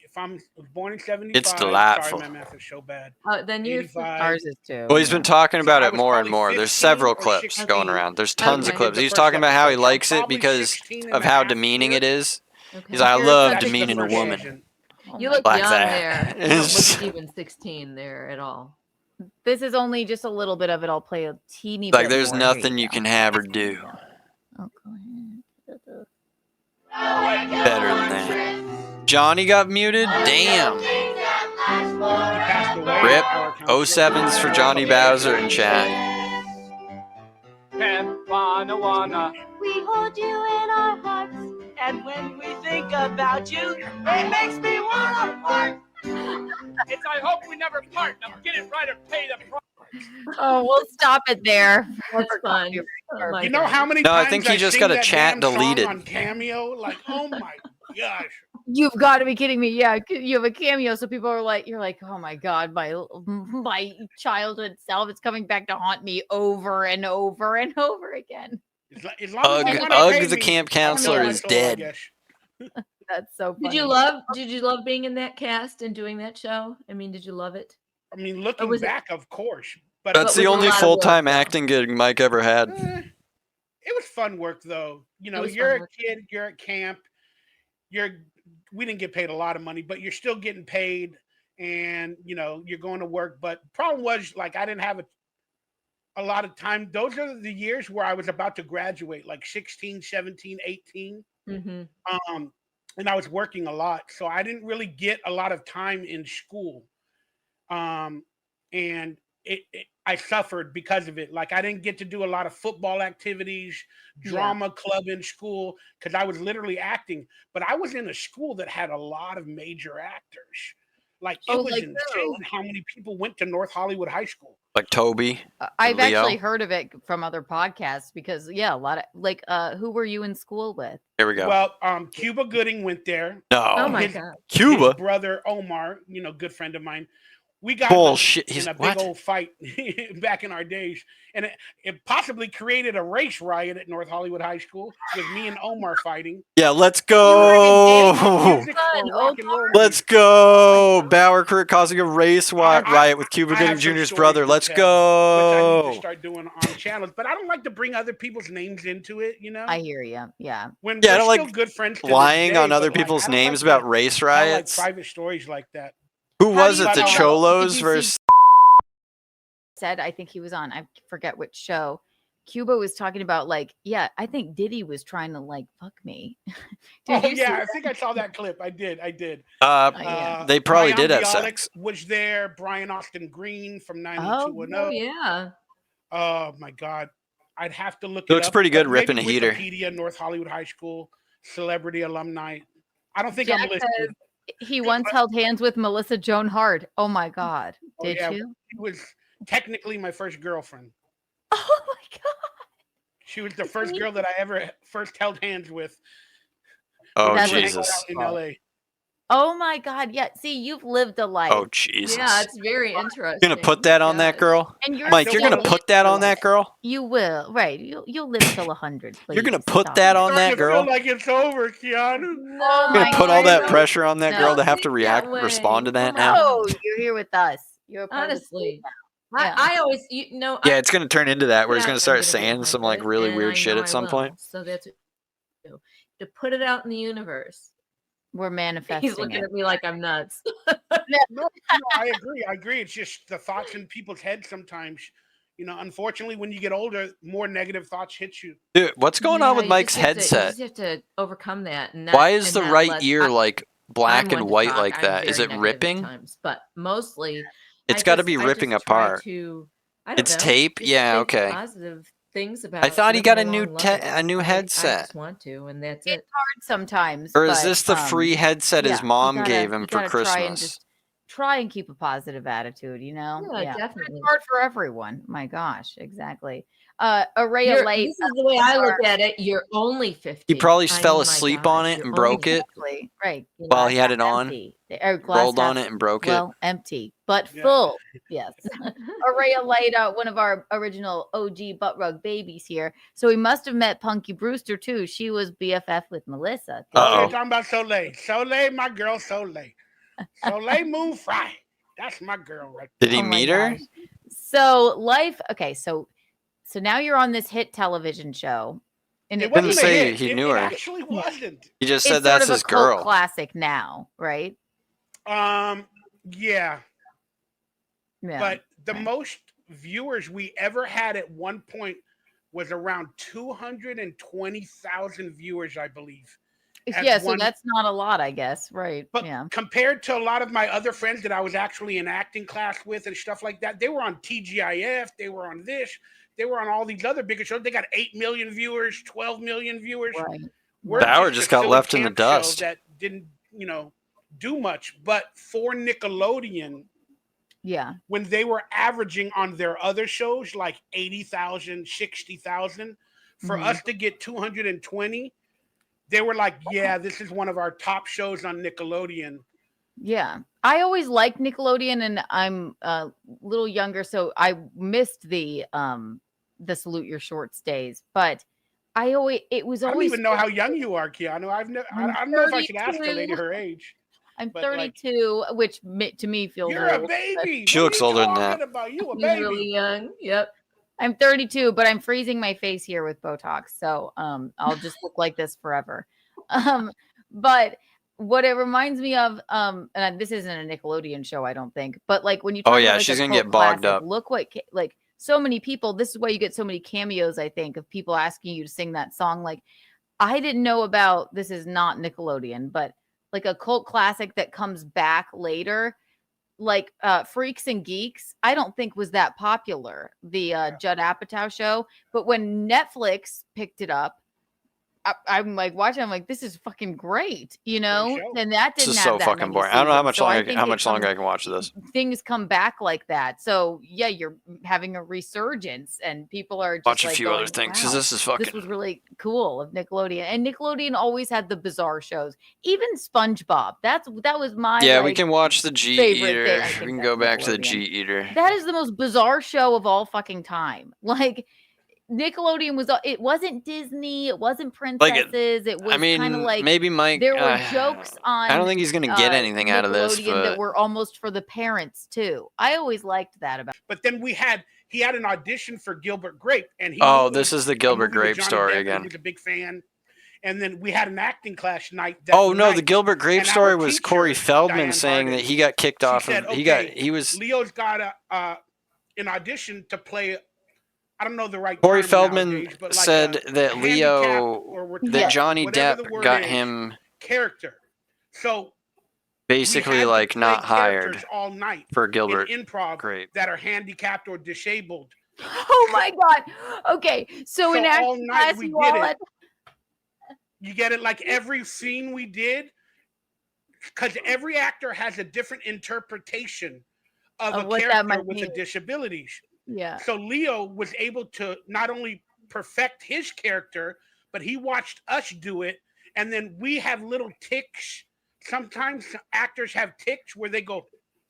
If I was born in 75, It's delightful. Sorry, my math is so bad. Then you're 85. Ours is too. Well, he's been talking about I it was more and probably more. There's 15 several or clips 16. going around. There's tons Okay. of clips. The He's first talking about how he episode, so likes it probably because 16 and of a how half demeaning it is. Okay. He's like, I Here's love the- demeaning a That's the woman. first version. You look Like young that. there. You don't look even 16 there at all. This is only just a little bit of it. I'll play a teeny Like, bit there's more. nothing Here you go. can have or do Oh, go ahead. better than that. Johnny got muted? Damn. He passed away. Rip. Our counselor. 07s for Johnny Bowser in chat. We hold you in our hearts, and when we think about you, it makes me wanna fart. It's I hope we never part. Now get it right or pay the price. Oh, we'll stop it there. That's fun. Oh my You know how many No, I times think he just sing got a that chat damn song deleted. on Cameo? Like, oh my gosh. You've got to be kidding me. Yeah, you have a cameo, so people are like, you're like, oh my god, my childhood self is coming back to haunt me over and over and over again. As long as they want to Ugg pay the me, camp I'll counselor sell my is soul, I dead. guess. That's so funny. Did you love being in that cast and doing that show? I mean, did you love it? I mean, looking back, of course. But That's the only full-time acting gig Mike ever had. It was fun work, though. You know, was you're fun a work. kid, you're at camp, we didn't get paid a lot of money, but you're still getting paid, and you know, you're going to work. But the problem was, like, I didn't have a lot of time. Those are the years where I was about to graduate, like 16, 17, 18. Mm-hmm. And I was working a lot, so I didn't really get a lot of time in school. And I suffered because of it. Like, I didn't get to do a lot of football activities, drama club in school, because I was literally acting. But I was in a school that had a lot of major actors. Like, it was insane how many people went to North Hollywood High School. Like Toby. I've Leo. actually heard of it from other podcasts because a lot of like who were you in school with? Here we go. Well, Cuba Gooding went there. No. Oh my His- god. Cuba. His brother Omar, you know, good friend of mine. We got Bullshit. in He's a big what? old fight back in our days, and it possibly created a race riot at North Hollywood High School with me and Omar fighting. Yeah, let's go. Music for rock and roll Let's music. go. Bauer Crew causing a race riot with Cuba I Gooding have some Jr.'s stories brother. to Let's tell, which I need to go. start doing on channels, but I don't like to bring other people's names into it. You know, I hear you. Yeah. when Yeah, I we're don't still like good friends, to this lying day, on but, other like, people's I don't names like to about race tell, like, riots. private stories like that. Who How was do it? you The know? Cholos Did you versus. said I think he was on, I forget which show. Cuba was talking about like, yeah, I think Diddy was trying to like fuck me. Did you see I that? think I saw that clip. I did. They probably Mayim did have Bialik sex. was there. Brian Austin Green from Oh 90210. yeah. Oh my God, I'd have to look He it looks up. pretty good but ripping maybe a heater. Wikipedia, North Hollywood High School, celebrity alumni. I don't think Jack I'm listed. says he once held hands with Melissa Joan Hart. Oh my God. Oh, Did yeah, you? She was technically my first girlfriend. Oh my God. She was the first girl that I ever first held hands with. Oh, That's Jesus. In LA. Oh my God. Yeah. See, you've lived a life. Oh, Jesus. Yeah, it's very interesting. You're going to put that on that girl? And you're Mike, you're going to saying put that on that girl? you will. Right. You'll live till 100. You're going to please. put Stop that it. on that I girl? feel like it's over, Keanu. Oh You're going my to put all that God. pressure on that No. girl to have to Don't think that respond to way. that Come now? No, you're here with us. You're a part Honestly. of the team now. I always Yeah, it's going to turn into that where he's Yeah, going to I'm start gonna get saying my some like list, really and weird I shit know at I some will. point. So that's what you do. To put it out in the universe. We're manifesting. He's looking it. at me like I'm nuts. No, I agree. It's just the thoughts in people's heads sometimes. You know, unfortunately, when you get older, more negative thoughts hit you. Dude, what's going on with you Mike's just have to- headset? you just have to overcome that. And Why is the right ear like black I'm and one to white talk. like I'm that? Is very it negative at ripping? times, but mostly It's got to be ripping I just try apart. to, I don't It's know, tape? just Yeah, think okay. positive things about I thought he got a living new long life. a new I headset. just want to, and that's It's it. hard sometimes. Or is but, this the free headset his yeah, mom you gotta- gave him you for gotta Try and, Christmas? just try and keep a positive attitude, you know? Yeah, definitely. It's hard for everyone. My gosh, exactly. Array of Light. This is the way I look at it. You're only 50. He probably I fell mean, my asleep gosh, on it you're and only broke it 50. Right. while he had it on. Empty. Or glass Rolled on half it and broke it. well, empty, but full. Yes. Array of Light, one of our original OG butt rug babies here. So he must have met Punky Brewster too. She was BFF with Melissa. Oh, you're talking about Soleil. Soleil, my girl, Soleil. Soleil Moon Fry. That's my girl right there. Did he meet her? So life. Okay, so now you're on this hit television show, and It Didn't wasn't a say hit. he knew It her. actually wasn't. He just it's said that's sort of his a cult girl. classic now, right? Yeah. Yeah. But the most viewers we ever had at one point was around 220,000 viewers, I believe. Yeah, so that's not a lot, I guess, right? But yeah. compared to a lot of my other friends that I was actually in acting class with and stuff like that, they were on TGIF, they were on this, they were on all these other bigger shows. They got 8 million viewers, 12 million viewers. Right. Bauer just got left in the dust. That didn't, do much. But for Nickelodeon, Yeah. when they were averaging on their other shows like 80,000, 60,000, for Mhm. us to get 220, they were like, yeah, this is one of our top shows on Nickelodeon. Yeah. I always liked Nickelodeon, and I'm a little younger, so I missed the Salute Your Shorts days. But it was I don't always even know how young you are, Keanu. I'm I don't know if I should ask a 32. lady her age. I'm But like, 32, which to me feels you're a old. baby. She What looks are you older than talking that. about? You a He's baby. really young. Yep. I'm 32, but I'm freezing my face here with Botox, so I'll just look like this forever. But what it reminds me of, and this isn't a Nickelodeon show, I don't think, but like when you Oh talk yeah, about like she's a gonna cult get bogged classic, up. look what like so many people. This is why you get so many cameos, I think, of people asking you to sing that song. Like I didn't know about this is not Nickelodeon, but like a cult classic that comes back later. Like Freaks and Geeks, I don't think was that popular, the Judd Apatow show. But when Netflix picked it up, I'm like watching. I'm like, this is fucking great, you know. show. And that This didn't is have so that fucking many boring. I don't know how seasons. much So I longer think how it much longer I comes- can watch this. things come back like that. So yeah, you're having a resurgence, and people are just Watch a like few going, other things because wow, this is fucking. this was really cool of Nickelodeon. And Nickelodeon always had the bizarre shows. Even SpongeBob. That was my Yeah, we like, can watch the G favorite Eater. thing. I We think can that's go back to the Nickelodeon. G Eater. That is the most bizarre show of all fucking time. Like Nickelodeon was, it wasn't Disney, it wasn't princesses, it was I mean, kind of like maybe Mike. there were jokes on I don't think he's gonna get anything out of this, Nickelodeon that but were almost for the parents too. I always liked that about. But then he had an audition for Gilbert Grape, and he oh, knew it this was is the a Gilbert movie with Grape Johnny story Depp, and again. He was a big fan. And then we had an acting class night. That Oh no, night, the Gilbert Grape and our story was teacher, Corey Feldman Diane saying Hardin, that he got kicked she off said, of. okay, He was. Leo's got an audition to play. I don't know the right Corey term Feldman nowadays, but like said a that handicap Leo, or that Johnny whatever the Depp word got is, him character. So basically we had like to play not hired characters all night for Gilbert in improv Grape. that are handicapped or disabled. Oh my god. Okay, so in all acting night class we you did all it. had. You get it? Like every scene we did, because every actor has a different interpretation of a what that character might with a mean. disability. Yeah. So Leo was able to not only perfect his character, but he watched us do it. And then we have little tics. Sometimes actors have tics where they go,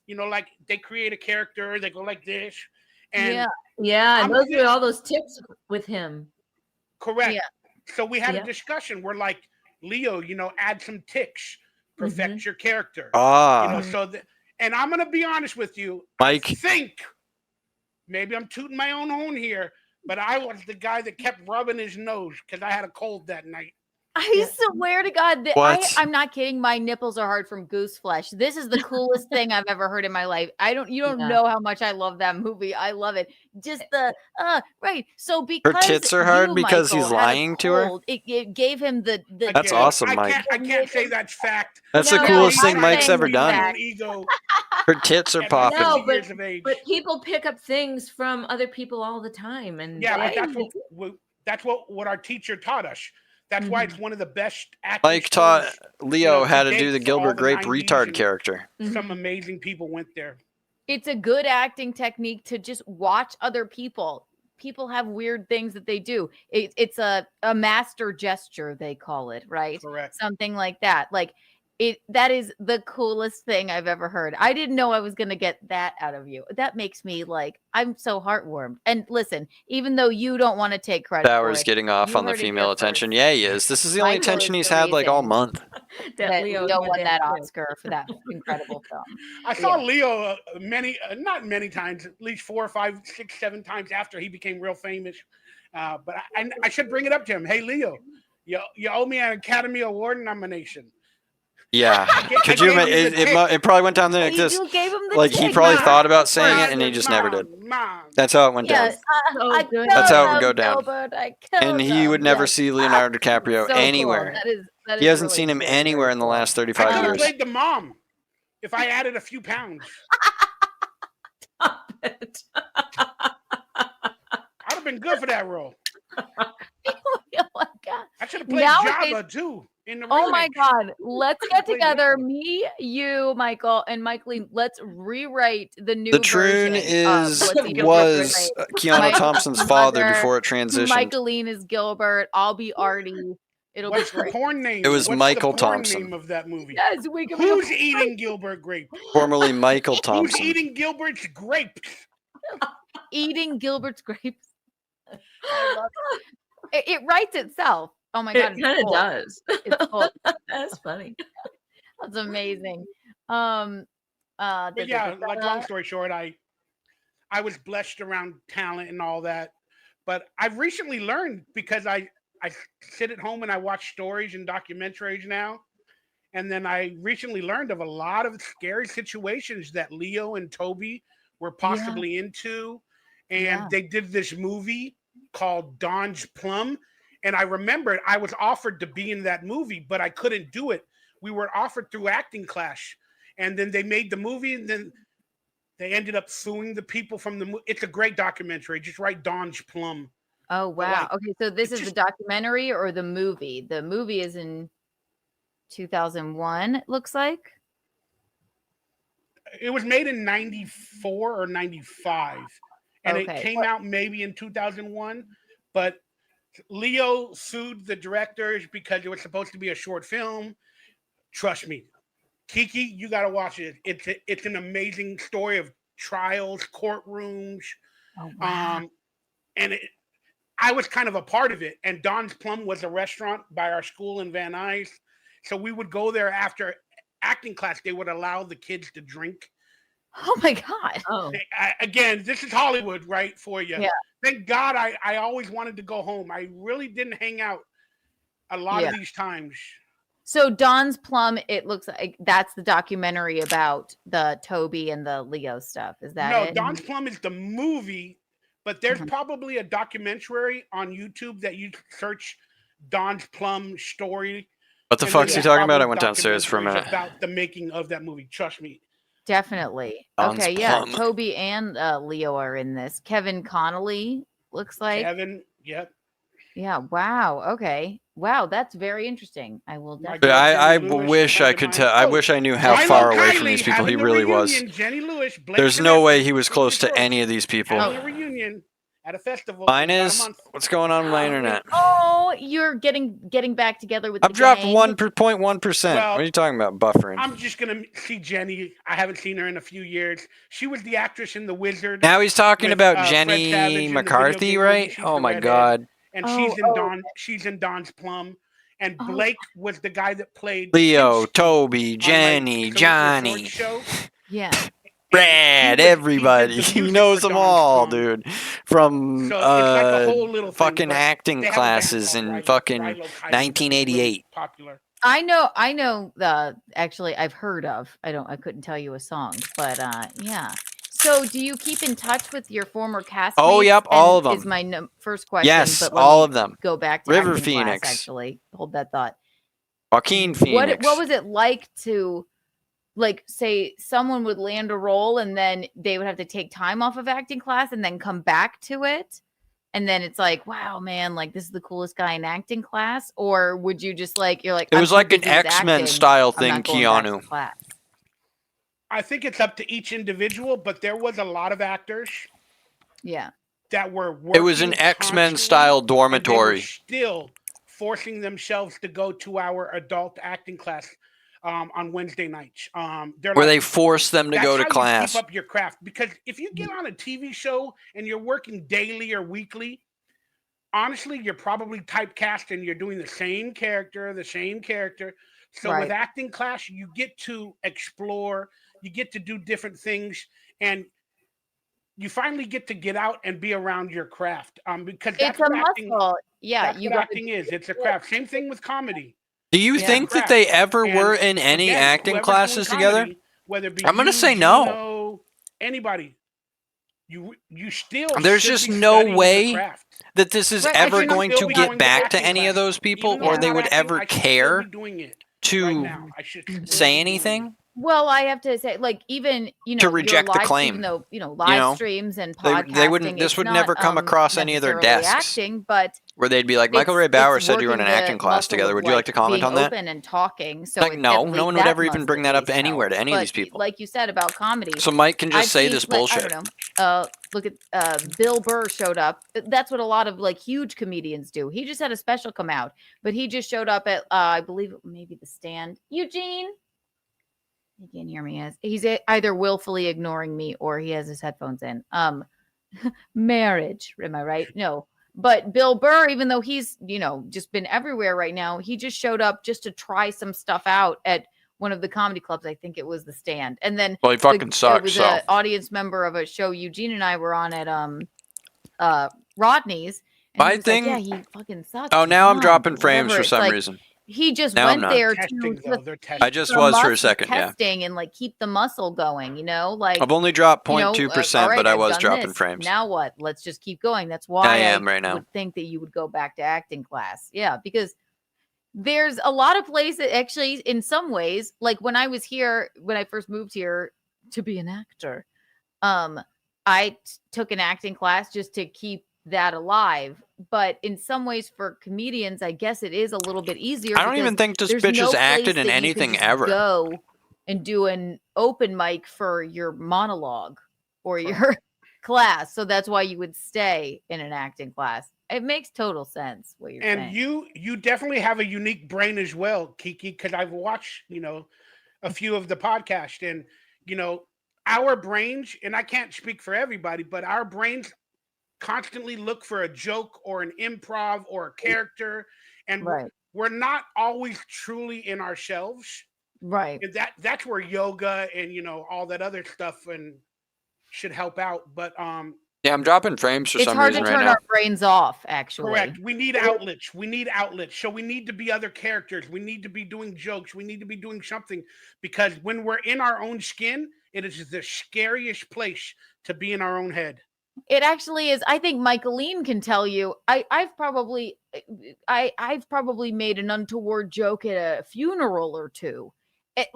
like they create a character, they go like this. And yeah, and those were all those tips with him. Correct. Yeah. So we had a discussion. We're like, Leo, add some tics, perfect your character. And I'm gonna be honest with you, Mike. I think maybe I'm tooting my own horn here, but I was the guy that kept rubbing his nose because I had a cold that night. I swear to God that What? I'm not kidding. My nipples are hard from goose flesh. This is the coolest thing I've ever heard in my life. You don't know how much I love that movie. I love it. Just the right. So because Her tits are hard because Michael, he's had a lying to her? cold, it gave him the That's awesome, Mike. I can't say that's fact. That's the No, coolest I'm thing Mike's saying ever done. that. Ego. Her tits are popping. No, years of age. but people pick up things from other people all the time, and Yeah, but that's what our teacher taught us. That's why it's one of the best acting Mike taught schools, Leo how to date do the for Gilbert all the Grape 90s, retard and character. Some amazing people went there. It's a good acting technique to just watch other people. People have weird things that they do. It's a master gesture, they call it, right? Correct. Something like that. Like that is the coolest thing I've ever heard. I didn't know I was going to get that out of you. That makes me like, I'm so heartwarmed. And listen, even though you don't want to take credit Bauer's for it, getting off you on the heard it here female attention. first. Yeah, he is. This is the only Michael attention is he's the had like all reason month. that Leo Leo got won that that too. Oscar for that incredible film. I saw Leo not many times, at least 4 or 5, 6, 7 times after he became real famous. But I should bring it up to him. Hey, Leo, you owe me an Academy Award nomination. Yeah. Could you imagine? It probably went down there like this. You gave him the Like he tick. probably Mom. thought about saying it and he just never did. Mom. That's how it went down. Yes, I good. That's how it killed would go him, down. Gilbert. I And killed he him. would never Yes. see Leonardo DiCaprio So cool. anywhere. That He is hasn't really seen him very, anywhere very in the cool. last I 35 could have years. played the mom if I added a few pounds. Stop it. I'd have been good for that role. Oh my God. I should have played Nowadays- Java too. in the Oh my remake. God. Let's get Played together. Leo. Me, you, Michael, and Michaeline. Let's rewrite the new The Troon version of is What's Eating was Gilbert. Keanu Michael's Thompson's father mother, before it transitioned. Michaeline is Gilbert. I'll be Artie. It'll What's be the great. porn name? It was What's Michael the porn Thompson. name of that movie? Yes, we can make Who's a- eating Gilbert Grape? Formerly Michael Who's Thompson. eating Gilbert's grapes? Eating Gilbert's grapes. I love It writes itself. Oh my It God. it's kind of full. does. It's full. That's funny. That's amazing. But yeah, like long story short, I was blessed around talent and all that. But I've recently learned because I sit at home and I watch stories and documentaries now. And then I recently learned of a lot of scary situations that Leo and Toby were possibly into. And Yeah. they did this movie called Don's Plum. And I remembered I was offered to be in that movie, but I couldn't do it. We were offered through acting class. And then they made the movie, and then they ended up suing the people from the movie. It's a great documentary. Just write Don's Plum. Oh wow. like, Okay, so this it's is the just- documentary or the movie? The movie is in 2001, it looks like. It was made in 94 or 95. And it Okay. came out maybe in 2001. But Leo sued the directors because it was supposed to be a short film. Trust me. Kiki, you got to watch it. It's an amazing story of trials, courtrooms. Oh wow. And I was kind of a part of it. And Don's Plum was a restaurant by our school in Van Nuys. So we would go there after acting class. They would allow the kids to drink. Oh my God. Oh, Again, this is Hollywood, right, for you. Yeah. Thank God I always wanted to go home. I really didn't hang out a lot of these times. So Don's Plum, it looks like that's the documentary about the Toby and the Leo stuff. Is that No, it? Don's Plum is the movie, but there's probably a documentary on YouTube that you search Don's Plum story. What the and fuck's there's he talking about? probably I went downstairs for a documentaries minute. about the making of that movie. Trust me. Definitely. Don's Okay, yeah. Plum. Toby and Leo are in this. Kevin Connolly looks like. Kevin, yep. Yeah. Wow. Okay. Wow, that's very interesting. I will My definitely. But I Jenny Lewis, wish I friend of could mine. tell. I Oh, wish I knew how Milo far away from Kiley these people he having a really was. reunion. Jenny Lewis, Blake There's no Smith, way he was Blake close to Smith, any of these people. having a reunion at a festival. Mine in about a is. month. What's going on with my internet? Oh, you're getting back together with I've the dropped gang. 1.1%. Well, What are you talking about? Buffering. I'm just gonna see Jenny. I haven't seen her in a few years. She was the actress in The Wizard. Now he's talking with, about Fred Savage Jenny in the video McCarthy, game movie. right? She's Oh the my redhead. God. And Oh, she's in Don's Plum. And Oh. Blake was the guy that played Leo, Kinski Toby, on my Jenny, Salute Your Johnny, Sword show. Yeah. Brad, he did everybody. the He music knows for them Don's all, Plum. dude. From So it's like a whole little thing, fucking but acting they have a band classes called in Rilo- fucking Rilo Kiley that's 1988. really popular. I know actually I've heard of. I couldn't tell you a song, but yeah. So, do you keep in touch with your former castmates? Oh, yep, all of them. Is my first question. Yes, but let all me of them. Go back to River acting class, Phoenix. actually, hold that thought. Joaquin Phoenix. What was it like to, like, say someone would land a role and then they would have to take time off of acting class and then come back to it, and then it's like, wow, man, like this is the coolest guy in acting class, or would you just like It I'm was too like an busy with X-Men acting, style I'm thing, not going back to Keanu. class. I think it's up to each individual, but there was a lot of actors Yeah. that were It was an working X-Men constantly, style and they were dormitory. still forcing themselves to go to our adult acting class on Wednesday nights. They're Where like, they forced them to that's go to how class. You keep up your craft, because if you get on a TV show and you're working daily or weekly, honestly, you're probably typecast and you're doing the same character. So Right. with acting class, you get to explore, you get to do different things, and you finally get out and be around your craft. Because that's It's a what acting, muscle. Yeah, that's you what got acting is. It's a craft. Same thing with comedy. Do you Yeah. think that Craft. they ever And were in any again, acting whoever's classes doing together? comedy, whether it be I'm gonna you, say no. Gino, anybody, you still There's should just be no studying the way craft. that this is Right, I ever think going still to be get going back to acting any of class. those people, Even though or I'm they not would acting, ever I should still care be doing it to right now. I should still say be doing anything. it. Well, I have to say, like, even To your reject the live, claim, even though live know? streams and They wouldn't. podcasting, This it's would not never come across any of their necessarily desks acting, but where they'd be like, Michael Ray Bauer it's said you were in an working acting the class muscle together. of Would you like like to comment being on that? open and talking. So Like, it no definitely one would that ever even must bring at that up least anywhere to help. any of But these people. like you said about comedy, So Mike can just I've say seen, this like, I bullshit. don't know. Look at Bill Burr showed up. That's what a lot of like huge comedians do. He just had a special come out, but he just showed up at I believe maybe The Stand. Eugene, he can't hear me. As he's either willfully ignoring me or he has his headphones in. Marriage, am I right? No. But Bill Burr, even though he's just been everywhere right now, he just showed up just to try some stuff out at one of the comedy clubs. I think it was The Stand. And then Well, he fucking it sucks. was So an audience member of a show Eugene and I were on at Rodney's. And my he was thing. like, yeah, he fucking sucks. Oh, He's now I'm bummed," dropping or frames whatever. for It's some like, reason. he just Now I'm went not. there Testing, to though. They're testing. I just was for a second. Yeah. testing and like keep the muscle going, like I've only dropped all 0.2%, right, but I I've was done dropping this. frames. Now what? Let's just keep going. That's why I am right now. would think that you would go back to acting class. Yeah, because there's a lot of places actually in some ways, like when I first moved here to be an actor, I took an acting class just to keep that alive. But in some ways for comedians, I guess it is a little bit easier. I don't even think this there's bitch no has acted place in that you anything can just ever. go and do an open mic for your monologue or your class. So that's why you would stay in an acting class. It makes total sense what you're And saying. you definitely have a unique brain as well, Kiki, because I've watched, a few of the podcasts, and our brains, and I can't speak for everybody, but our brains constantly look for a joke or an improv or a character, and Right. we're not always truly in ourselves. Right. And that's where yoga and all that other stuff and should help out. But Yeah, I'm dropping frames for It's some hard reason to right turn now. our brains off, actually. correct. We need outlets. We need outlets. So we need to be other characters. We need to be doing jokes. We need to be doing something, because when we're in our own skin, it is the scariest place to be in our own head. It actually is. I think Michaeline can tell you. I've probably made an untoward joke at a funeral or two. And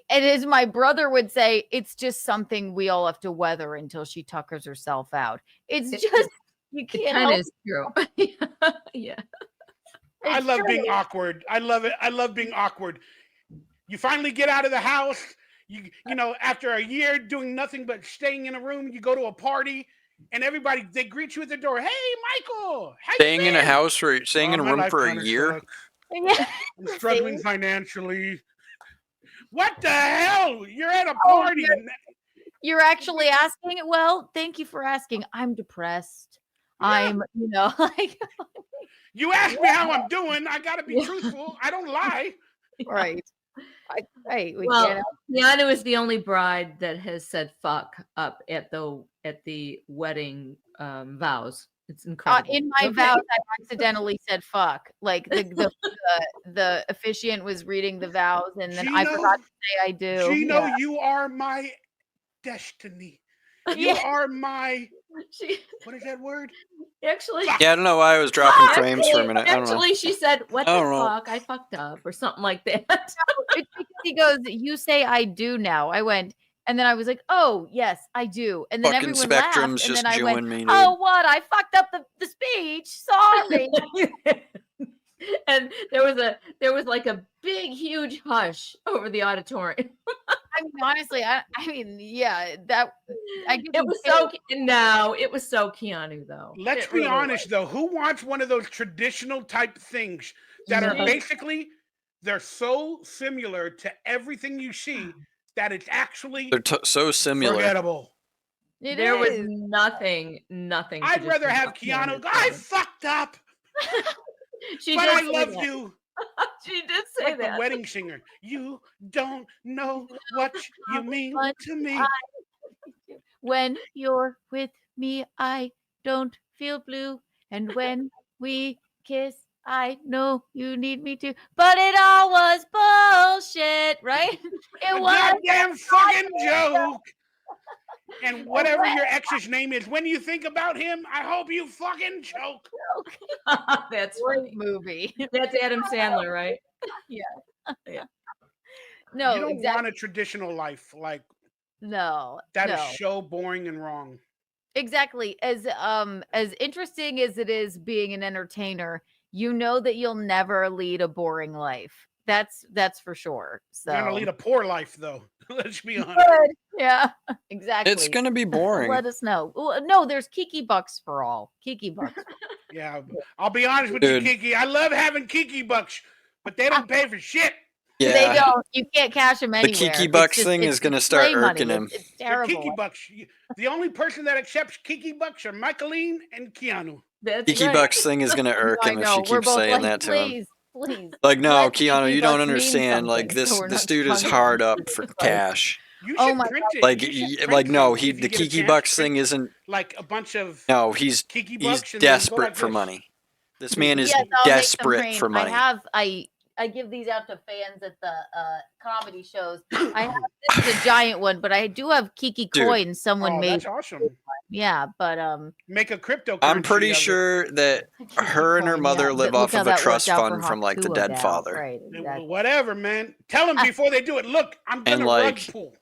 as my brother would say, it's just something we all have to weather until she tuckers herself out. It's just you It can't kind help of is true. Yeah. I It's love being true. awkward. I love it. I love being awkward. You finally get out of the house. After a year doing nothing but staying in a room, you go to a party, and everybody, they greet you at the door. Hey, Michael, how Staying you in a been? house for staying in a My room life for a kinda year. sucks. Yeah. I'm struggling See? financially. What the hell? You're at a Oh, party. you're actually asking? Well, thank you for asking. I'm depressed. Yeah. I'm, like You asked me how I'm doing. I gotta be truthful. I don't lie. right. Right. We Well, can't Keanu is the only bride that has said "fuck" up at the wedding vows. It's incredible. in my Okay. vows, I accidentally said "fuck." Like the officiant was reading the vows, and then I Gino, forgot to say "I do." Gino, Yeah. you are my destiny. You Yeah. are my. She What is that word? actually, Yeah, I don't know why I was dropping frames for a minute. I don't know. actually, she said, "What I the don't know. fuck? I fucked up," or something like that. It's because he goes, "You say I do now." I went, and then I was like, "Oh yes, I do." And then Fucking everyone Spectrum's laughed, and just then I went, jewing me, dude. "Oh what? I fucked up the speech. Sorry." And there was like a big, huge hush over the auditorium. I mean, honestly, yeah, that I give It you was it was so Keanu though. Let's It be really honest, though. Who wants one of those traditional type things that are Mhm. basically they're so similar to everything you see that it's actually They're so similar. forgettable. There was is. nothing. I'd rather have Keanu go, I fucked up, She but did I say love that. you. She did say Like the that. wedding singer. You don't know what you mean much to me. When you're with me, I don't feel blue. And when we kiss, I know you need me to. But it all was bullshit, right? It A was. goddamn fucking joke. And whatever your ex's name is, when you think about him, I hope you fucking choke. That's Great funny. movie. That's Adam Sandler, right? Yeah. Yeah. No, you don't exactly. want a traditional life. Like No, that is no. so boring and wrong. Exactly. As interesting as it is being an entertainer, you know that you'll never lead a boring life. That's for sure. You're gonna So lead a poor life, though. Let's be honest. good. Yeah, exactly. It's gonna be boring. Let us know. No, there's Kiki Bucks for all. Kiki Bucks. Yeah, I'll be honest with Dude. you, Kiki. I love having Kiki bucks, but they don't pay for shit. Yeah. They don't. You can't cash them The anywhere. Kiki It's Bucks just- thing it's- is gonna it's start play money. irking him. It's They're terrible. Kiki bucks. The only person that accepts Kiki bucks are Michaeline and Keanu. That's Kiki right. Bucks thing is gonna irk I him if know. she We're keeps both saying like, that to him. please, please. Like, no, let Keanu, Kiki you don't Bucks mean understand. Like something, so this, we're this not dude is funding hard it. up for Like, cash. You Oh should my print God. it. Like, You should print like no, some he if you the get a Kiki chance, Bucks print, thing isn't. like a bunch of No, he's Kiki he's bucks and then go desperate like for this. money. This man is Yes, I'll make some desperate cream. for money. I give these out to fans at the comedy shows. I have this is a giant one, but I do have Kiki Dude. coins. Someone Oh, made. that's awesome. Yeah, but Make a cryptocurrency. I'm pretty of it. sure that her and her coin, mother yeah. live Look off how of a that trust worked out for fund from like the Hawk dead Gal. father. Right, exactly. Whatever, man. Tell them before they do it. Look, I'm gonna like, rug pull.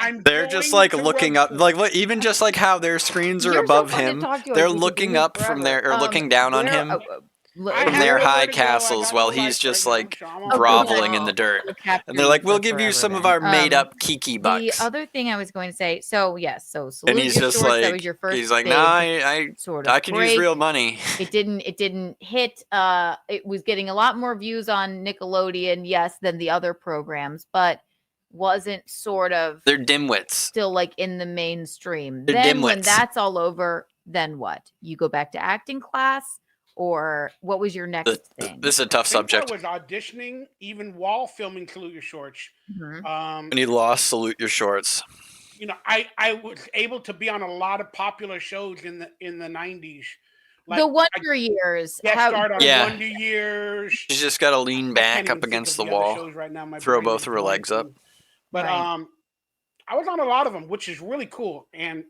I'm They're just going like to looking rug up, pull. like what, even just like how their screens are You're so above fun to him. talk to on They're Geeky looking Booties up from forever. their or looking down on where- him I from have their nowhere high to go. I castles got while no he's life just right now, like so I'm on groveling rug in the dirt. We'll capture And they're you like, for "We'll give you forever some of then. our made up Kiki The bucks." other thing I was going to say, so yes, so salute And he's your just shorts. like, That was your first. he's like, big "Nah, I sort of I can use break. real money." It didn't hit. It was getting a lot more views on Nickelodeon, yes, than the other programs, but wasn't sort of. They're dimwits. Still like in the mainstream. They're Then when dimwits. that's all over, then what? You go back to acting class, or what was your next thing? This is a tough subject. I was auditioning even while filming Salute Your Shorts. When he lost Salute Your Shorts. You know, I was able to be on a lot of popular shows in the 90s. Like, the Wonder Years. Guest starred on Yeah. Wonder Years. She's just got to lean back up against the wall, right now. throw both of her legs up. But Right. I was on a lot of them, which is really cool. And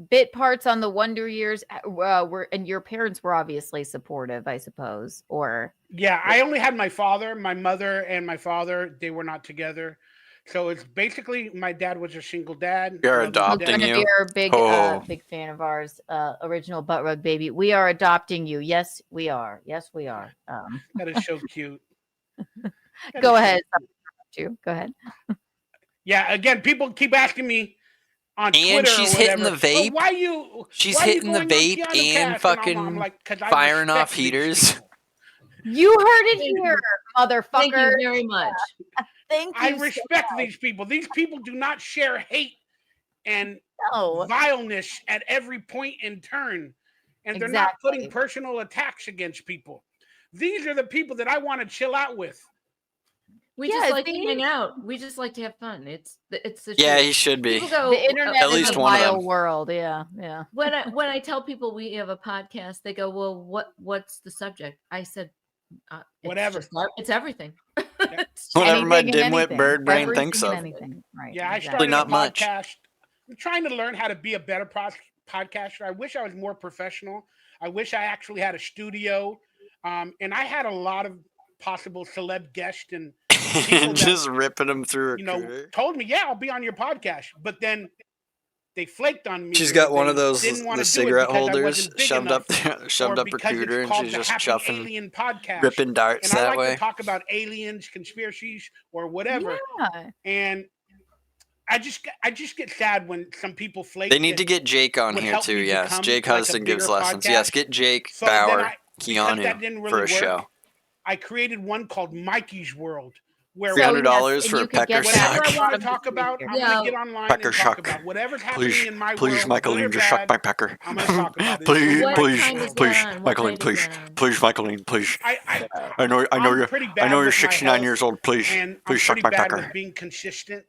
Bit parts on the Wonder Years were, and your parents were obviously supportive, I suppose. Or yeah, I only had my father, my mother, and my father. They were not together. So it's basically my dad was a single dad. We are mother was adopting dead. you. you're a big Oh. big fan of ours, original Butt Rug Baby. We are adopting you. Yes, we are. Yes, we are. That is so cute. Go ahead. Go ahead. Yeah, again, people keep asking me on Twitter. And she's or hitting whatever, the vape. Why you? She's why you hitting the going on vape Keanu and Cast?" fucking I'm like, 'Cause I firing off respect these heaters. people. You heard it here, motherfucker. Thank you very much. Thank you. I so respect much. these people. These people do not share hate and No. vileness at every point and turn. And they're not putting Exactly. personal attacks against people. These are the people that I want to chill out with. We Yeah, just like see? to hang out. We just like to have fun. It's the Yeah, truth. he should be. People go, The internet At is least a one of vile them. world. Yeah, yeah. when I tell people we have a podcast, they go, "Well, what's the subject?" I said, it's Whatever. it's everything." It's Whatever my Anything and dimwit anything. bird brain Everything thinks and of. anything. Right. Yeah, I exactly. started not a much. podcast. I'm trying to learn how to be a better podcaster. I wish I was more professional. I wish I actually had a studio. And I had a lot of possible celeb guests and people that, Just ripping him through a you know, recruiter. told me, yeah, I'll be on your podcast. But then they flaked on me. She's or got one they of those didn't wanna the do it cigarette because I holders wasn't big shoved enough, up shoved or up because it's recruiter, and called she's the just Happy chuffing, Alien Podcast. ripping darts And I that like way. to talk about aliens, conspiracies, or whatever. Yeah. And I just get sad when some people flake. They need that to get Jake on would here help too. me Yes, become, Jake like, a Hudson gives bigger lessons. Yes, podcast. get Jake So then Bauer, because that didn't Keanu really for a work, show. I created one called Mikey's World, where $300 and for you a could pecker get that whatever I suck. want to from talk the about, speaker. I'm Yeah. gonna get online Pecker and talk suck. about whatever's happening Please, in my please, world, Michaeline, good or just suck bad. my pecker. I'm gonna talk about it. Please, It's What please, time is please, that on? What Michaeline, night is please, that on? please, Michaeline, please. I know I'm you're pretty bad I know you're with my 69 health, years old. Please, and I'm please suck pretty my bad pecker. with being consistent.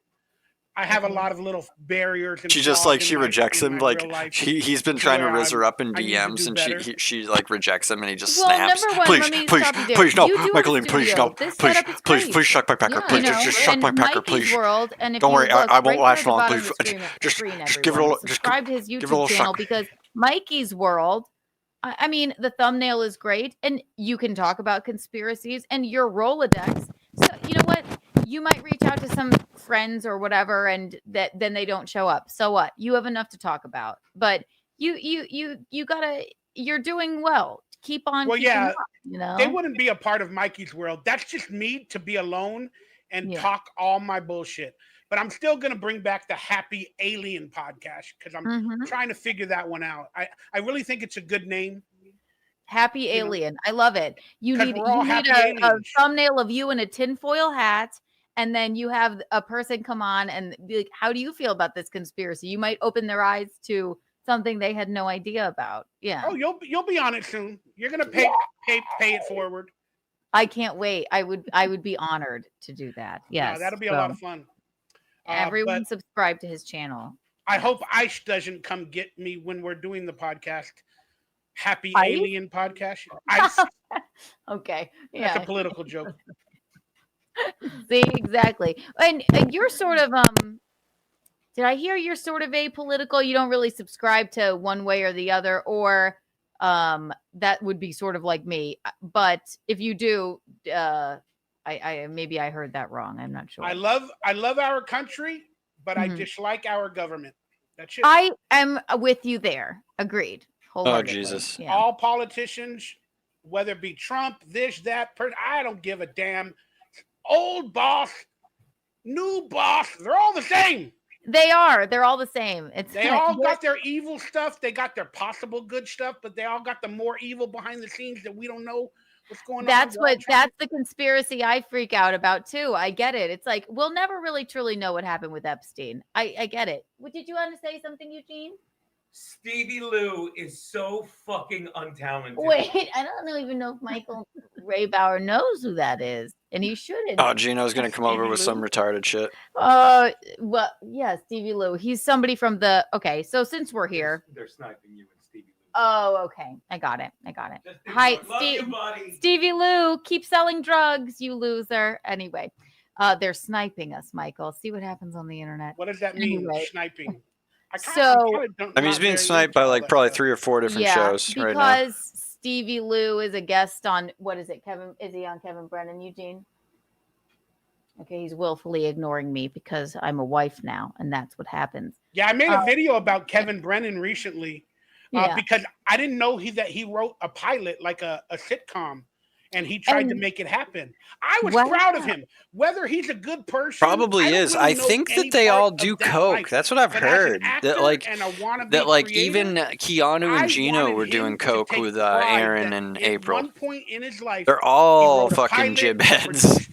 I have a lot of little barriers and She just flaws like in she my- rejects in him. my Like real life he's been to trying to where riz her up in I need to DMs, do and better. she like rejects him, and he just Well, snaps. number one, Please, let me please, stop you there. please, no, You do have a Michaeline, please, no, studio. This please, setup is please, great. please, suck my pecker. Yeah, Please, You know, just suck and my pecker, Mikey's please. World, and if Don't you worry, look I won't right last there at long. the bottom Please, of the screen, just screen, give it a everyone, little, just subscribe to his give it a YouTube little channel suck. because Mikey's World. I mean, the thumbnail is great, and you can talk about conspiracies and your Rolodex. So you know what? you might reach out to some friends or whatever, and then they don't show up. So what? You have enough to talk about. But you gotta. You're doing well. Keep on. Well, keeping yeah, up, you know. they wouldn't be a part of Mikey's world. That's just me to be alone and talk all my bullshit. But I'm still gonna bring back the Happy Alien podcast because I'm trying to figure that one out. I really think it's a good name. Happy Alien. I love it. You 'Cause need, we're all happy a aliens. thumbnail of you in a tinfoil hat, and then you have a person come on and be like, how do you feel about this conspiracy? You might open their eyes to something they had no idea about. Yeah. Oh, you'll be on it soon. You're gonna pay it forward. I can't wait. I would be honored to do that. Yes. No, that'll be a lot of fun. Everyone but subscribe to his channel. I hope Ice doesn't come get me when we're doing the podcast. Happy Ice? Alien podcast. Ice. Okay. That's Yeah. a political joke. See, exactly. And you're sort of did I hear you're sort of apolitical? You don't really subscribe to one way or the other, or that would be sort of like me. But if you do, I maybe I heard that wrong. I'm not sure. I love our country, but I dislike our government. That's it. I am with you there. Agreed. Oh, Jesus. Yeah. All politicians, whether it be Trump, this, that, I don't give a damn. Old boss, new boss, they're all the same. They are. They're all the same. They all got their evil stuff. They got their possible good stuff, but they all got the more evil behind the scenes that we don't know what's going on. That's the conspiracy I freak out about too. I get it. It's like we'll never really truly know what happened with Epstein. I get it. Did you want to say something, Eugene? Stevie Lou is so fucking untalented. Wait, I don't even know if Michael Ray Bauer knows who that is, and he shouldn't. Oh, Gino's gonna come over with some retarded shit. Well, yeah, Stevie Lou. He's somebody from the. Okay, so since we're here, they're sniping you and Stevie Lou. Oh, okay. I got it. Hi, Stevie Lou. Keep selling drugs, you loser. Anyway, they're sniping us, Michael. See what happens on the internet. What does that mean? Sniping. I mean, he's being sniped by like probably 3 or 4 different shows right now. Because Stevie Lou is a guest on, what is it, Kevin? Is he on Kevin Brennan, Eugene? Okay, he's willfully ignoring me because I'm a wife now, and that's what happens. Yeah, I made a video about Kevin Brennan recently because I didn't know that he wrote a pilot, like a sitcom, and he tried to make it happen. I was proud of him. Whether he's a good person, probably is. I think that they all do coke. That's what I've heard. That like even Keanu and Gino were doing coke with Aaron and April. At one point in his life, they're all fucking jibheads.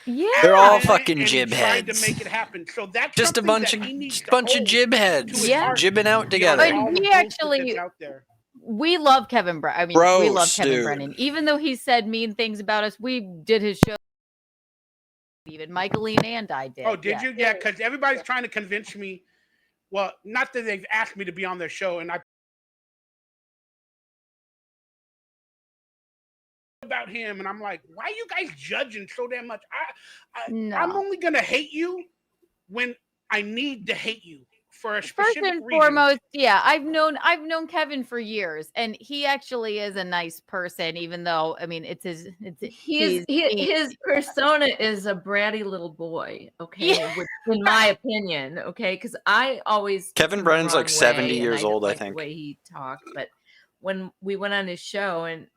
Yeah, they're all fucking jibheads. Tried to make it happen. So that's just a bunch of jibheads. Yeah, jibbing out together. And we actually. We love Kevin Brennan. I mean, we love Kevin Brennan. Even though he said mean things about us, we did his show. Even Michaeline and I did. Oh, did you? Yeah, because everybody's trying to convince me. Well, not that they've asked me to be on their show, and I about him, and I'm like, why are you guys judging so damn much? I'm only gonna hate you when I need to hate you. For a specific First and reason. foremost, yeah, I've known Kevin for years, and he actually is a nice person. Even though, I mean, his persona is a bratty little boy. Okay, in my opinion. Okay, because I always Kevin Brennan's like 70 years old, I think. The way he talked, but when we went on his show, and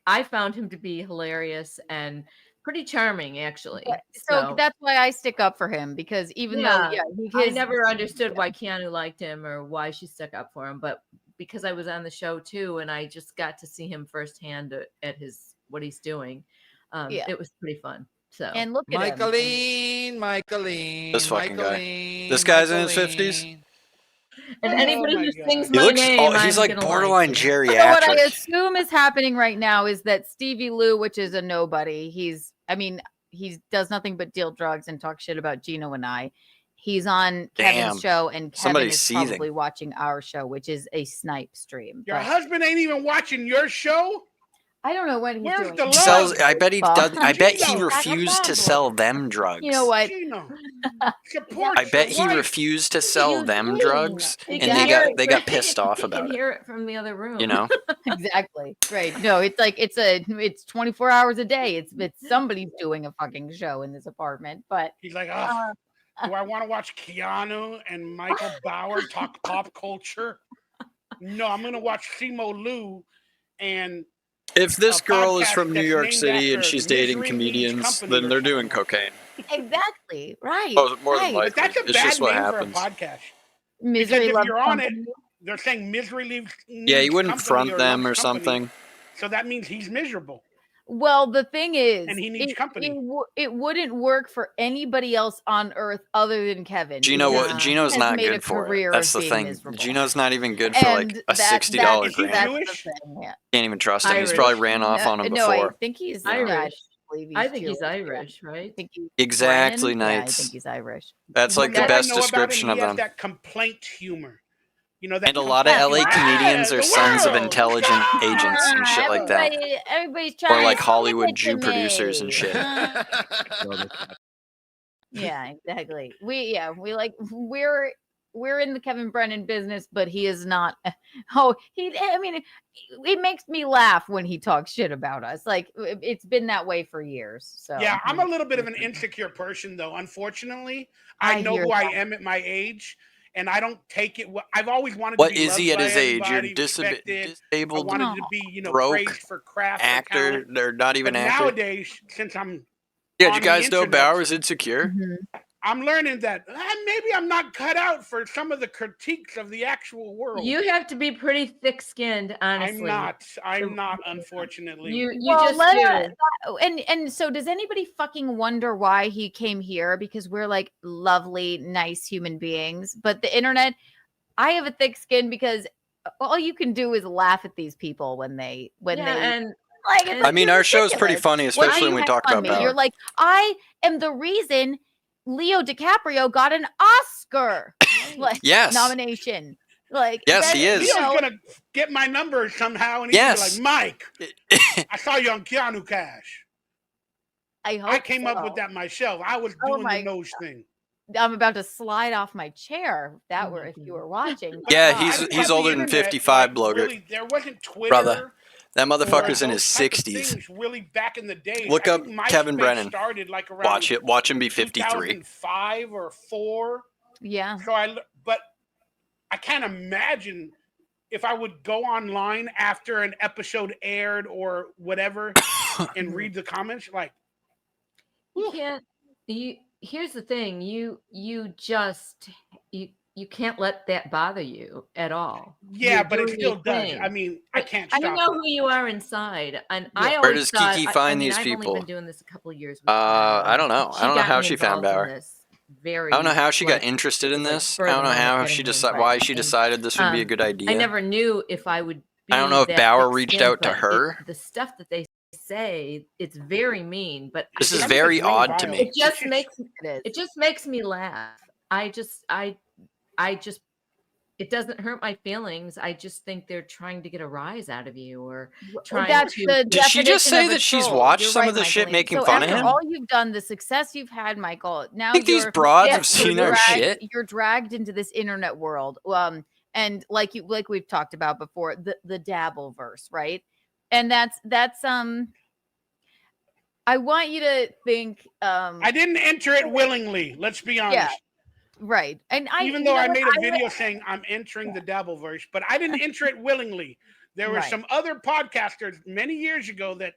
I found him to be hilarious and pretty charming, actually. So that's why I stick up for him, because even though I never understood why Keanu liked him or why she stuck up for him, but because I was on the show too, and I just got to see him firsthand at what he's doing, it was pretty fun. So and look at Michaeline, this fucking guy. This guy's in his 50s. And anybody who sings my name, he's like borderline geriatric. So what I assume is happening right now is that Stevie Lou, which is a nobody, he does nothing but deal drugs and talk shit about Gino and I. He's on Kevin's show, and Kevin is probably watching our show, which is a snipe stream. Your husband ain't even watching your show? I don't know what he's Where's doing. the love? Sells. I bet he does. I bet he Gino. refused to sell them drugs. You know what? Gino. Support I bet your he wife. refused to sell them drugs, You and can they hear got it. pissed off You about can it. hear it from the other room. You know? Exactly. Right. No, it's like it's 24 hours a day. It's somebody's doing a fucking show in this apartment. But He's like, do I want to watch Keanu and Michael Bauer talk pop culture? No, I'm gonna watch Simo Liu and If this a girl is podcast from New that's York named City and after she's dating Misery comedians, Leaves Company then or they're doing something. cocaine. exactly. Right. Oh, more than right. likely. But that's a It's bad just what name for a happens. podcast. Misery Because if loves you're on it, company. they're saying Misery Leaves. Yeah, you wouldn't company front or them loves or company, something. So that means he's miserable. Well, the thing is, And he needs company. It wouldn't work for anybody else on Earth other than Kevin. Gino's has not made a good for it. career That's of the being thing. miserable. Gino's not even good for like And a $60 Is he grant. Jewish? Yeah. Can't even trust him. He's Irish. probably ran off on him No, I before. think he's Irish. I I think he's Jewish, yeah. Irish, right? I think he's Exactly, Brennan. Yeah, I Knights. think he's Irish. That's like the What best I know description about him, of he has them. that complaint humor. You know, that And a lot of LA comedians the are sons of world! intelligent agents and shit like that. Everybody's trying Or like to Hollywood stick it Jew to producers and me. shit. Yeah, exactly. We're in the Kevin Brennan business, but he is not. I mean, it makes me laugh when he talks shit about us. Like it's been that way for years. So Yeah, I'm a little bit of an insecure person, though. Unfortunately, I know hear who I that. am at my age, and I don't take it. I've always wanted What to be is loved he at by his age? You're everybody, respected. disabled, I wanted to be, broke praised for craft or actor. talent. They're not even But actor. nowadays, since I'm Yeah, on did you guys the know internet, Bauer's insecure? Mm-hmm. I'm learning that maybe I'm not cut out for some of the critiques of the actual world. You have to be pretty thick-skinned, honestly. I'm not, unfortunately. You Well, just and so does anybody fucking wonder why he came here? Because we're like lovely, nice human beings, but the internet. I have a thick skin because all you can do is laugh at these people when they and like. It's like, I mean, you're our show's pretty ridiculous. funny, Why especially you when we have talk on about me? Bauer. You're like, I am the reason Leo DiCaprio got an Oscar Yes. nomination. Like, yes, he is. Leo's gonna get my number somehow, and he's gonna be like, Mike, I saw you on Keanu Cash. I came up with that myself. I was doing the nose thing. I'm about to slide off my chair. If you were watching. Yeah, he's older than 55, blogger. Really, there wasn't Twitter. Brother, that motherfucker's in his those type of 60s. things really back in the day. Look I up think MySpace Kevin Brennan. Started like around Watch him be 53. 2005 or 4. Yeah. So but I can't imagine if I would go online after an episode aired or whatever and read the comments. Like, you can't. Here's the thing. You can't let that bother you at all. yeah, You're but it doing still your does. thing. I mean, I can't I stop. know who you are inside, and I Where always does Kiki thought, find these I've people? only been doing this a couple of years. I don't know. I don't know got how me she found involved in Bauer. this very, I don't know how she got like, interested in this. I further don't know on how getting she me decided involved. why she decided this would be a good idea. I never knew if I would. Be I don't know if that Bauer reached thick-skinned, out to but her. the stuff that they say, it's very mean. But This is very odd to me. It just makes me laugh. I just it doesn't hurt my feelings. I just think they're trying to get a rise out of you or trying to. Did she just say that she's watched some of the shit making fun of him? All you've done, the success you've had, Michael. Now I think these broads have seen our shit. You're dragged into this internet world. And like we've talked about before, the dabble verse, right? And that's I want you to think. I didn't enter it willingly. Let's be honest. Yeah, right. And even though I made a video saying I'm entering the Dabbleverse, but I didn't enter it willingly. There were some other podcasters many years ago that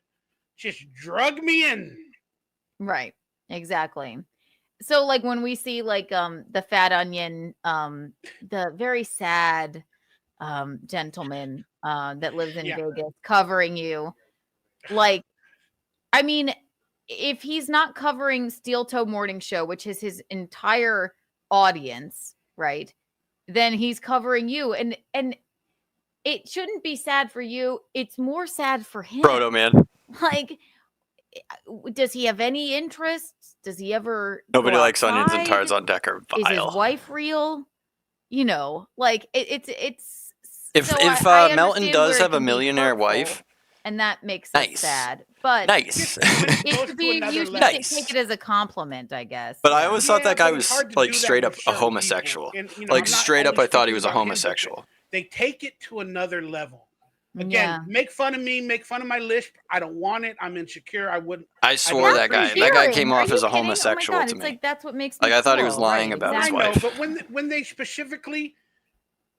just drug me in. Right. Exactly. So like when we see like the Fat Onion, the very sad gentleman that lives in Vegas covering you, like, I mean, if he's not covering Steel Toe Morning Show, which is his entire audience, right, then he's covering you, and it shouldn't be sad for you. It's more sad for him. Proto man. Like, does he have any interests? Does he ever? Nobody likes onions and tards on deck are vile. Is his wife real? You know, like it's. If so I Melton does understand where it have a can be millionaire hurtful. wife, and that makes Nice. us sad. But Nice. it could be, you should Nice. take it as a compliment, I guess. But I always thought that guy but it's was hard to like do that straight with up a certain homosexual. people. And, Like I'm not straight up, always I thought he thinking was a about him, but homosexual. they take it to another level. Again, Yeah. make fun of me, make fun of my lisp. I don't want it. I'm insecure. I wouldn't. I swore that guy came Are off you as a kidding? homosexual Oh my God, to it's me. like that's what makes Like me I thought he was cool. lying Right, about his I know, wife. but when they specifically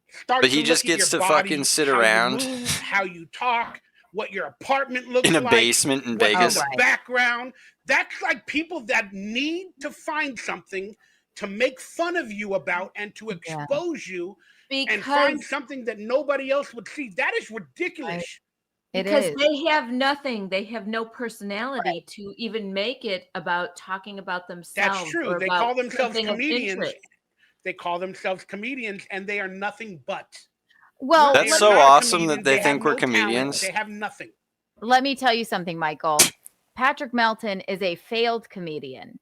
start But he to just look at gets your to body, fucking sit how around you move, how you talk, what your apartment looks in a like, basement in what's Vegas. in the background. That's like people that need to find something to make fun of you about and to expose you and find something that nobody else would see. That is ridiculous. Because they have nothing. They have no personality to even make it about talking about themselves. That's true. or They about call themselves something of comedians. interest. They call themselves comedians, and they are nothing but. Well, That's They are so not a awesome comedian. that they have think we're no talent. comedians. They have nothing. let me tell you something, Michael. Patrick Melton is a failed comedian,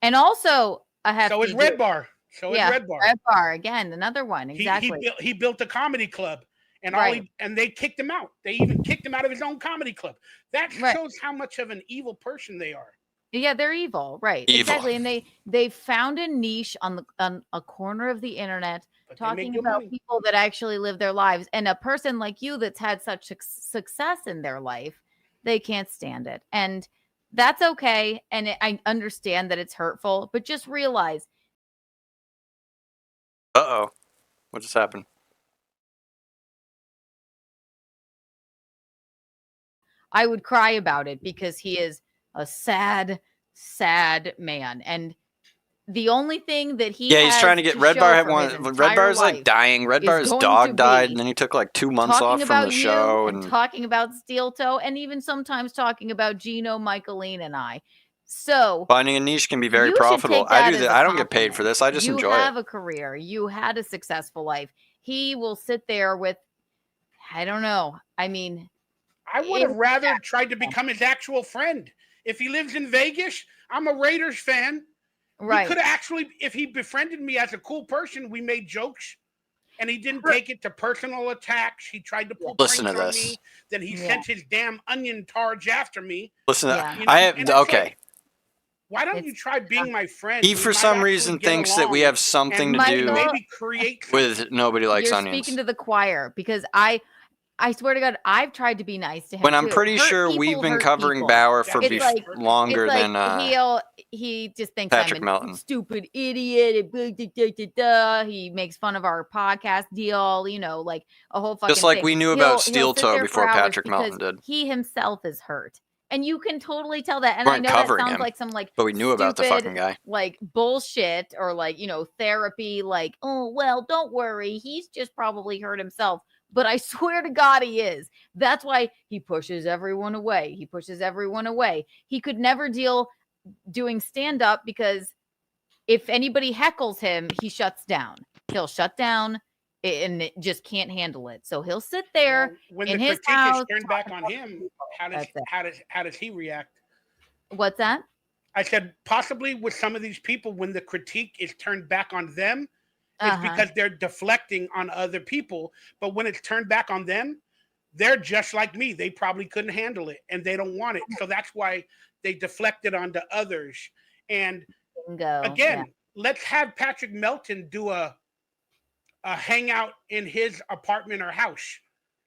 and also a hefty. So is Red Bar. So is Red Bar. Red Bar again, another one. Exactly. He built a comedy club, and and they kicked him out. They even kicked him out of his own comedy club. That shows how much of an evil person they are. Yeah, they're evil, right? Evil. Exactly, and they found a niche on a corner of the internet talking about people that actually live their lives, and a person like you that's had such success in their life, they can't stand it, and that's okay. And I understand that it's hurtful, but just realize. Uh-oh. What just happened? I would cry about it because he is a sad, sad man. And the only thing that he he's trying to get Red Bar had one. Red Bar's like dying. Red Bar's dog died, and then he took like 2 months off from the show. And talking about Steel Toe, and even sometimes talking about Gino, Michaeline, and I. So finding a niche can be very profitable. I do that. I don't get paid for this. I just enjoy it. You have a career. You had a successful life. He will sit there with, I don't know. I mean, I would have rather tried to become his actual friend. If he lives in Vegas, I'm a Raiders fan. Right. He could have actually, if he befriended me as a cool person, we made jokes, and he didn't take it to personal attacks. He tried to pull pranks on me. Then he sent his damn onion targe after me. Listen, I have okay. Like, why don't you try being my friend? He, for some reason, thinks that we have something to do maybe create with nobody likes onions. You're speaking to the choir, because I swear to God, I've tried to be nice to him. When I'm pretty sure we've been covering Bauer for longer than he just thinks Patrick I'm a Melton. Stupid idiot. He makes fun of our podcast deal, you know, like a whole fucking just like thing. we knew about Steel Toe before Patrick Melton did. He himself is hurt. And you can totally tell that. And we I know that sounds like some but we knew about the fucking guy. Like bullshit, or like, you know, therapy, like, oh, well, don't worry. He's just probably hurt himself. But I swear to God, he is. That's why he pushes everyone away. He could never deal doing stand-up, because if anybody heckles him, he shuts down. He'll shut down and just can't handle it. So he'll sit there when in the his critique house. is turned back on him. How does he react? What's that? I said possibly with some of these people, when the critique is turned back on them, it's because they're deflecting on other people. But when it's turned back on them, they're just like me. They probably couldn't handle it, and they don't want it. So that's why they deflected onto others. And again, let's have Patrick Melton do a hangout in his apartment or house.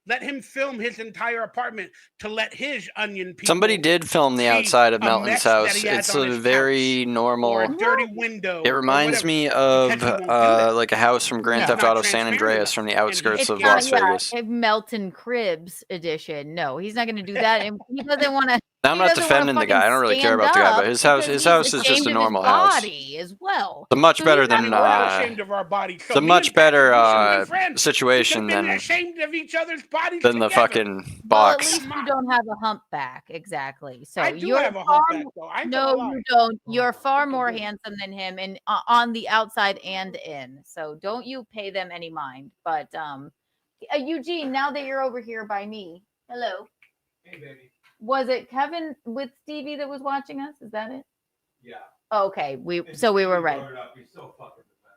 Let him film his entire apartment to let his onion people. Somebody did film the outside of Melton's house. It's a very normal. Or a dirty window. It reminds me of like a house from Grand Theft Auto San Andreas from the outskirts of Las Vegas. Melton Cribs edition. No, he's not going to do that. And he doesn't want to. I'm not defending the guy. I don't really care about the guy, but his house is just a normal house. As well. It's much better than ashamed of our bodies. It's a much better situation than ashamed of each other's bodies than the fucking box. Well, at least you don't have a humpback, exactly. So I do have a humpback, though. No, you don't. You're far more handsome than him, and on the outside and in. So don't you pay them any mind. But Eugene, now that you're over here by me, hello. Hey, baby. Was it Kevin with Stevie that was watching us? Is that it? Yeah. Okay, we were right.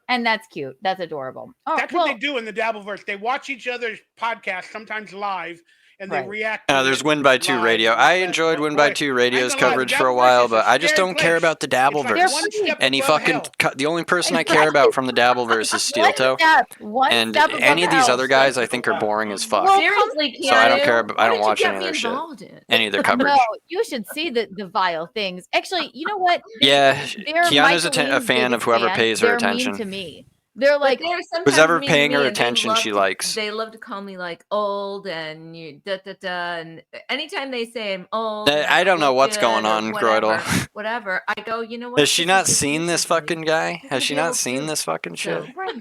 And that's cute. That's adorable. That's what they do in the Dabbleverse. They watch each other's podcasts, sometimes live, and they Right. react. To There's it Win by 2 live Radio. and all I that, enjoyed but Win by boy, 2 I ain't Radio's gonna lie, coverage for a Dabbleverse while, is a but I just scary don't care place. about the It's like Dabbleverse. one step And he above fucking hell. the only person I care about from the Dabbleverse is Steel Toe. One And step above any of these hell. other guys I think are boring as fuck. Well, Seriously, So I don't care. Keanu, I what don't did you watch get any of me their shit, involved in? any of their coverage. No, you should see the vile things. Actually, you know what? Yeah, They're Keanu's a Michaeline's fan of biggest whoever fan. pays her They're attention. mean to me. They're like, But they're sometimes Who's ever mean to paying her me, and they attention, love she to- likes. They love to call me like old and you da da da. And anytime they say I'm old, and I don't know look what's good going or on, whatever, Groidel. whatever. I go, you know what? Has she This not is seen this exclusive, fucking guy? This Has is she real not seen too. this fucking shit? So, right.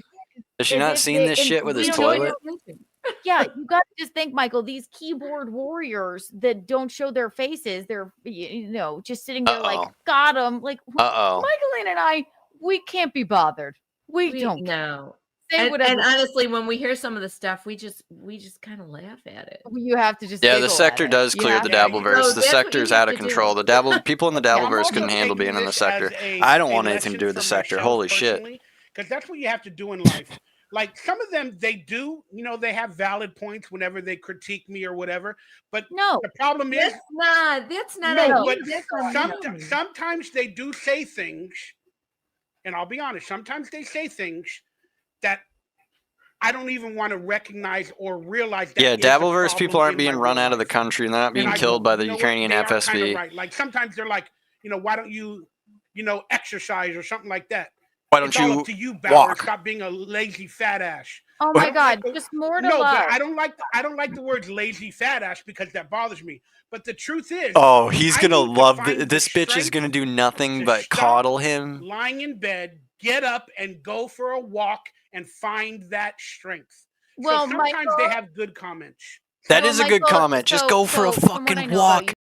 Has she As not if seen this and shit with we his don't know toilet? Yeah, you got to just think, Michael, these keyboard warriors that don't show their faces, they're, just sitting there like, got them. Like, Michaeline and I, we can't be bothered. We don't know. Say And whatever. honestly, when we hear some of the stuff, we just kind of laugh at it. You have to just Yeah, the giggle sector at it. does You clear have the to- Dabbleverse. So The that's what sector's you have out of to do. control. People in the I'm Dabbleverse also couldn't handle taking being in the this sector. as a- I don't a want anything to do with the lesson for sector. myself Holy shit. personally, because that's what you have to do in life. Like some of them, they do, they have valid points whenever they critique me or whatever. But no, the problem is that's not no. a But you, that's on you. sometimes they do say things, and I'll be honest. Sometimes they say things that I don't even want to recognize or realize. That Yeah, is a Dabbleverse people problem aren't in being my run real out of the life. country and they're not being And I killed go, by the you know what? Ukrainian They are FSB. kind of right. Like sometimes they're like, why don't you, exercise or something like that. Why don't It's all you up to you, Bauer. walk? Stop being a lazy fat ass. Oh my God, just more to no, love. but I don't like the words lazy fat ass because that bothers me. But the truth is, Oh, he's I gonna need to love find this the bitch is strength gonna do nothing to but stop coddle him. lying in bed, get up and go for a walk and find that strength. Well, so sometimes Michael- they have good comments. That is a good comment. Just go for a from what I fucking know about walk.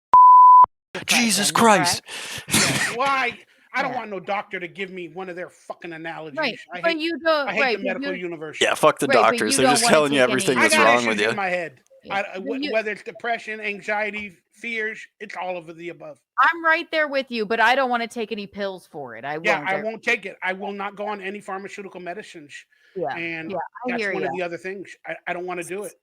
you, Jesus depression, Christ. Why? I don't want no doctor to give me one of their fucking analogies. Right, I but hate, you don't. I hate right, the but medical you- universe. Yeah, fuck the Right, but doctors. you They're don't just wanna telling you take everything any- I that's got wrong issues with you. in my head. Yeah. Whether it's depression, anxiety, fears, it's all of the above. I'm right there with you, but I don't want to take any pills for it. I won't take it. I will not go on any pharmaceutical medicines. Yeah, And I that's hear one of ya. the other things. I don't want to do it.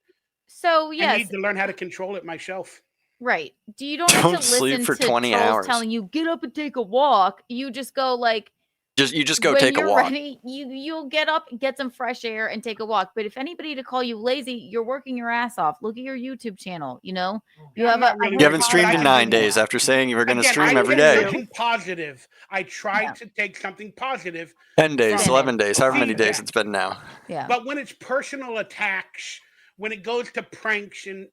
So I yes, need to learn how to control it myself. right. Do you don't have Don't to sleep listen for to 20 trolls hours. telling you get up and take a walk? You just go like You just go when take a you're walk. ready, you'll get up, get some fresh air, and take a walk. But if anybody to call you lazy, you're working your ass off. Look at your YouTube channel. You have not really You haven't working, streamed but I in can 9 do more. days after saying you were going to Again, stream I every take day. something positive. I try to take something positive. 10 days, from 11 days, however many days feedback. it's been now. Yeah. But when it's personal attacks, when it goes to pranks and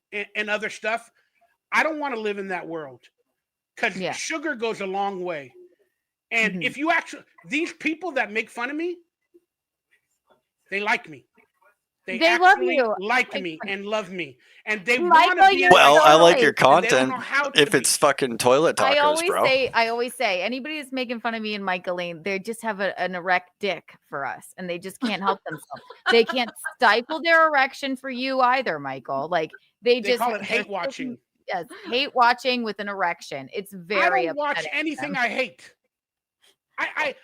other stuff, I don't want to live in that world. Because sugar goes a long way. And if you these people that make fun of me, they like me. They love you. like me and love me. And they Michael, want to be you're in my Well, I like life, your and they don't content know how to if be. it's fucking toilet I tacos, bro. always say, anybody that's making fun of me and Michaeline, they just have an erect dick for us, and they just can't help themselves. They can't stifle their erection for you either, Michael. Like they just call it hate watching. Yes, hate watching with an erection. It's very I don't watch upsetting anything to them. I hate. I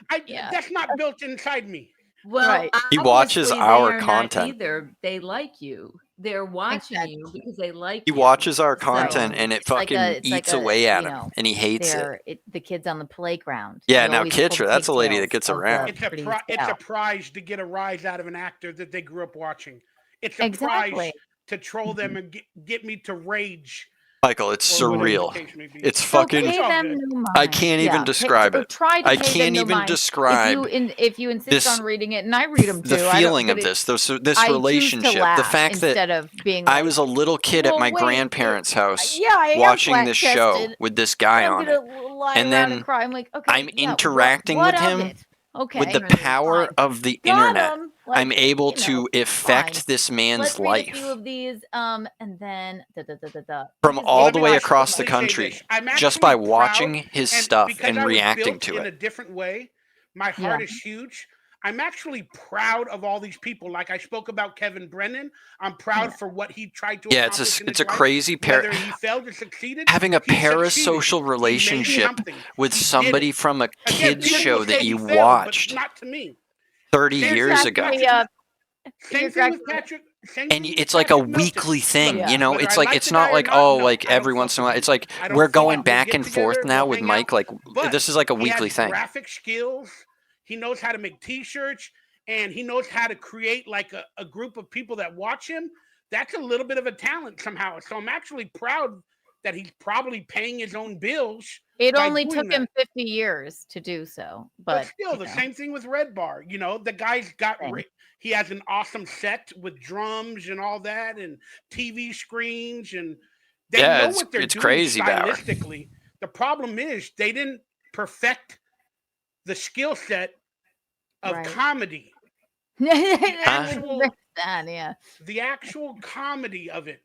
that's not built inside me. Well, Right. He watches obviously our they're not content. either. They like you. They're watching you Exactly. because they like He you. watches our So- content and it It's like fucking it's like eats a, away at you him, know, and he hates it. the kids on the playground. Yeah, They now always Kitcher, pull that's a lady that pigtails gets of the around. It's a prize to get a rise out of an actor that they grew up watching. It's a prize to troll them and get me to rage. Michael, it's or whatever the surreal. case may be. It's So fucking. pay them no I mind. can't even describe it. Try to I pay can't them no even mind. describe If you insist this- on reading it, and I read them too. the I don't- feeling but of it- this I choose to relationship, the laugh fact that instead of being I like, was a little kid at "Well, my wait, grandparents' house yeah, I am watching this show flat-chested, with this guy I'm on gonna it, lie and around then and cry. I'm like, okay, I'm yeah, interacting what with of him it? Okay, with the power of the Got internet. 'em. Like, I'm able you know, to affect fine. this man's Let's read life a few of these, and then from Because all they the watch way so across the much. country I'm just by actually watching proud, his and stuff because and I was reacting built to in it. a different way. My heart is huge. I'm actually proud of all these people. Like I spoke about Kevin Brennan. I'm proud for what he tried to Yeah, accomplish in it's his a life. crazy Whether he failed or succeeded, having a he succeeded. parasocial He made relationship something. with He did somebody it. from a Again, kids people show say that he you failed, but watched not to me. 30 years ago. Same thing with Patrick. same And thing it's with like a Patrick Melton. weekly thing, Look, you know. whether It's I like like it's the guy not or like not, no, like I don't every once in a fuck while. with It's him. like I don't we're follow. going We'll back get and forth together, now we'll with hang Mike. out. Like But this is like a he weekly has thing. graphic skills. He knows how to make T-shirts, and he knows how to create like a group of people that watch him. That's a little bit of a talent somehow. So I'm actually proud that he's probably paying his own bills. It by only doing took him that. 50 years to do so, But but still, the same thing with Red Bar. You know, the guy's got he has an awesome set with drums and all that, and TV screens, and they know what they're it's doing crazy, Bauer. stylistically. The problem is they didn't perfect the skill set of comedy. The actual comedy of it.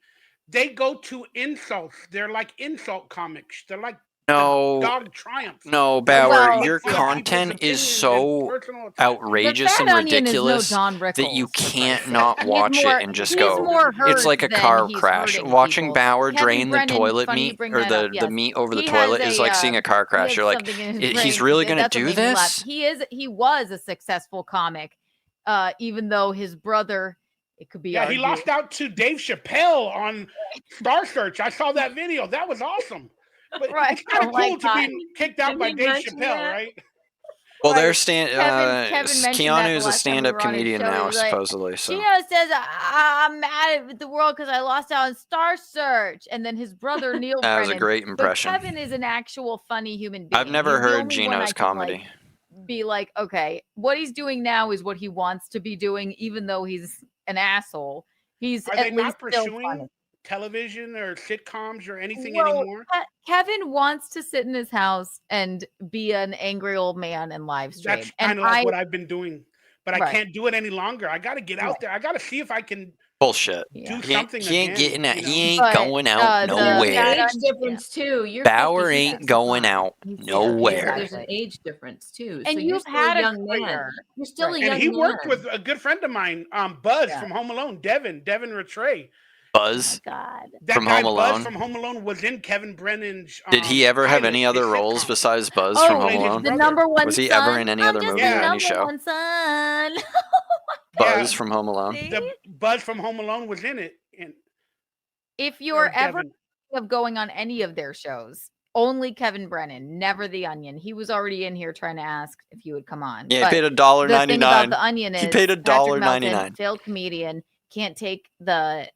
They go to insults. They're like insult comics. They're like No, dog triumph. no, Bauer, your content is so outrageous and ridiculous that you can't not watch it and just go. It's like a car crash. Watching Bauer drain the toilet meat or the meat over the toilet is like seeing a car crash. You're like, he's really gonna do this? He was a successful comic, even though his brother. It could be. Yeah, he lost out to Dave Chappelle on Star Search. I saw that video. That was awesome. But it's kind of cool to be kicked out by Dave Chappelle, right? Well, they're Keanu's a stand-up comedian now, supposedly. So Gino says, "I'm mad at the world because I lost out on Star Search," and then his brother Neil. That was Brennan. a great impression. But Kevin is an actual funny human being. I've never heard Gino's comedy. Be like, okay, what he's doing now is what he wants to be doing, even though he's an asshole. He's Are at they least not still pursuing funny. television or sitcoms or anything anymore? Kevin wants to sit in his house and be an angry old man and live stream. That's kind of like what I've been doing, but I can't do it any longer. I got to get out there. I got to see if I can. Bullshit. Do something. He ain't again, getting out. He ain't going out There's nowhere. an age difference too. You're Bauer 50, ain't going out nowhere. There's an age difference too. And so you've you're still had a a young man. career. You're still a young man. And he worked with a good friend of mine, Buzz from Home Alone, Devin Rattray. Buzz God. That from guy, Home Buzz Alone. from Home Alone was in Kevin Brennan's. Did he ever have any other roles besides Buzz from Home Alone? The number one. Was he son. ever in any other movie or any show? One son. Buzz from Home Alone. The Buzz from Home Alone was in it. And if you're ever of going on any of their shows, only Kevin Brennan, never the Onion. He was already in here trying to ask if you would come on. Yeah, he paid $1.99. The thing about the Onion is he paid $1.99. Failed comedian, can't take the.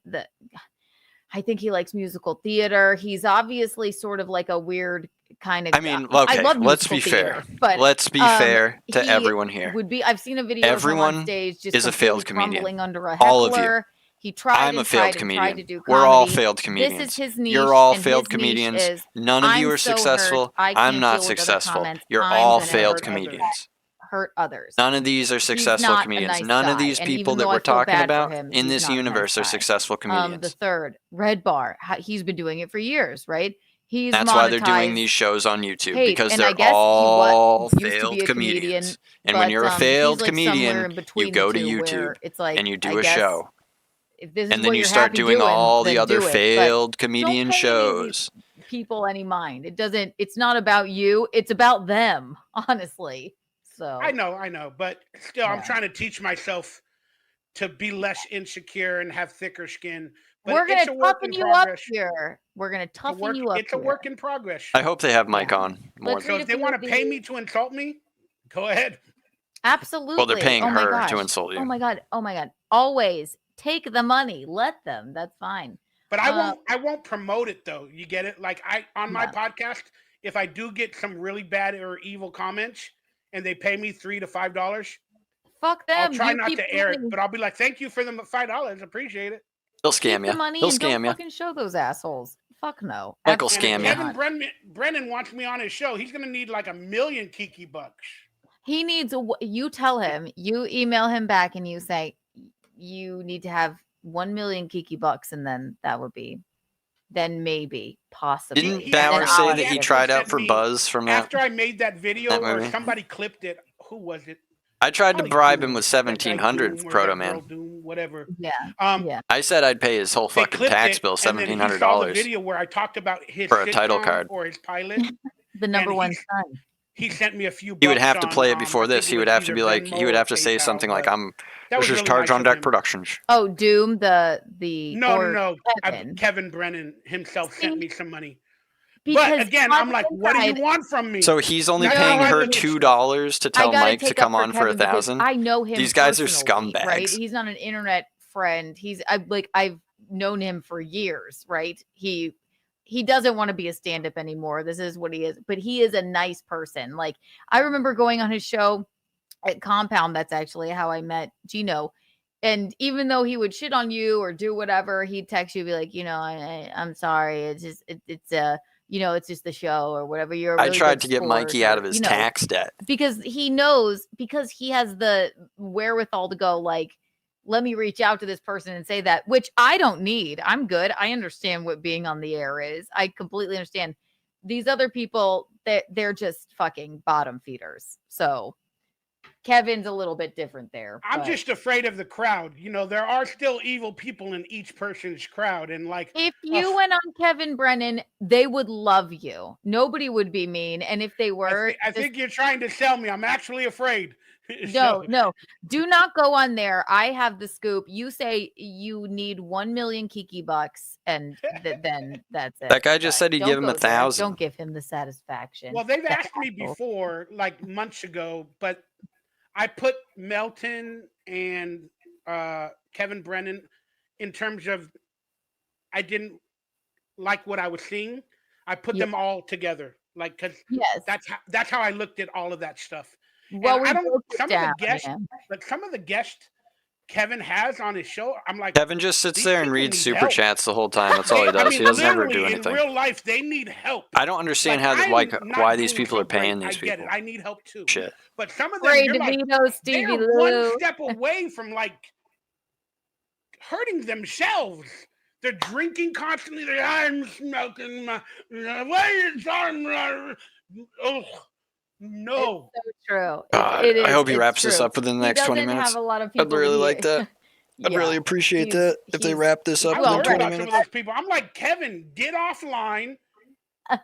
I think he likes musical theater. He's obviously sort of like a weird kind of. I mean, okay, I love let's be theater, fair. But let's be fair to everyone here. Would be. I've seen a video Everyone on stage just is a failed comedian. crumbling under a heckler. All of you. He tried. I'm a failed comedian. To do We're all comedy. failed comedians. This is his niche. You're all and failed his niche comedians. is, None of you I'm are so successful. hurt, I I'm can't not deal with other successful. comments. You're I'm all gonna failed hurt comedians. Hurt others. None of these are successful not a comedians. nice None of guy, these and people even that though I we're feel talking bad for about him, in he's this not a nice universe are guy. successful comedians. The third, Red Bar, he's been doing it for years, right? He's That's why they're doing monetized these shows on YouTube hate, because and they're I guess all he used to be failed a comedian, comedians. And when you're a he's failed like somewhere comedian, in between you go the to two YouTube where it's like, and you do I a guess show. If this is And then what you you're start happy doing all then the other do it, failed but comedian don't pay shows. these people any mind. It's not about you. It's about them, honestly. So I know, but still, I'm trying to teach myself to be less insecure and have thicker skin. But we're gonna it's a work toughen in you up progress. here. We're gonna toughen you up. It's a work in progress. I hope they have Mike on more. So if they want to pay me to insult me, go ahead. Absolutely. Well, they're paying oh my her gosh. to insult you. Oh my god. Oh my god. Always take the money. Let them. That's fine. But I won't promote it though. You get it? Like on my podcast, if I do get some really bad or evil comments and they pay me $3 to $5, fuck them. I'll try not to air it, but I'll be like, thank you for the $5. Appreciate it. They'll scam you. The money They'll and scam don't you. fucking show those assholes. Fuck no. Michael Absolutely scam you. Kevin Brennan wants me on his show. He's gonna need like 1 million Kiki bucks. He needs you tell him, you email him back and you say you need to have 1 million Kiki bucks, and then that would be maybe possibly. Didn't Bauer say that he tried out for Buzz from that? After I made that video that or movie? somebody clipped it. Who was it? I tried to bribe him with 1,700 Proto Man. Whatever. Yeah. I said I'd pay his whole fucking tax bill, $1,700 video where I talked about his for a title sitcom card or his pilot. The number one son. he sent me a few. He would bucks have to on, play it before I this. think He it would was have to either be like, Venmo he would or have to say PayPal, something like, but this that was is really Cards nice on of Deck him. Productions. Oh, Doom, the No, or Kevin. Kevin Brennan himself sent me some money. Because But again, I'm like, what do you want from me? So he's only That's paying how I her look at $2 to tell gotta Mike to take come up on for Kevin because $1,000. I know him. These guys are personally, scumbags. right? He's not an internet friend. I've known him for years, right? He doesn't want to be a stand-up anymore. This is what he is, but he is a nice person. Like, I remember going on his show at Compound. That's actually how I met Gino. And even though he would shit on you or do whatever, he'd text you, be like, I'm sorry. It's just, it's it's just the show or whatever. You're a really I tried good to get sport, Mikey out or, of his tax debt. because he knows, because he has the wherewithal to go, like, let me reach out to this person and say that, which I don't need. I'm good. I understand what being on the air is. I completely understand. These other people, they're just fucking bottom feeders. So Kevin's a little bit different there. I'm but just afraid of the crowd. There are still evil people in each person's crowd, and like, if you went on Kevin Brennan, they would love you. Nobody would be mean. And if they were, I think you're trying to sell me. I'm actually afraid. No, do not go on there. I have the scoop. You say you need 1 million Kiki bucks, and then that's it. That guy just said he'd give him Don't go there. 1,000. Don't give him the satisfaction. Well, they've That asked me asshole. before, like months ago, but I put Melton and Kevin Brennan in terms of I didn't like what I was seeing. I put them all together, like, because that's how I looked at all of that stuff. Well, And we I don't broke it some down, of the guests, yeah. like some of the guests Kevin has on his show, I'm like, Kevin just sits these there and people reads need super help. chats the whole time. That's all he does. I mean, He doesn't ever do literally, anything. in real life, they need help. I don't understand Like, why these people are paying these I get people. it. I need help too. Shit. But some of them, Ray you're like, DeVito, Stevie they're Lou. one step away from like hurting themselves. They're drinking constantly. I'm smoking my way. Oh no! It's so true. God, It is. I hope he it's wraps this true. up within the He next 20 doesn't minutes. have a lot of people I'd really that he- like that. I'd really appreciate that if they wrap this up I within worry 20 about some of minutes. those people. I'm like, Kevin, get offline.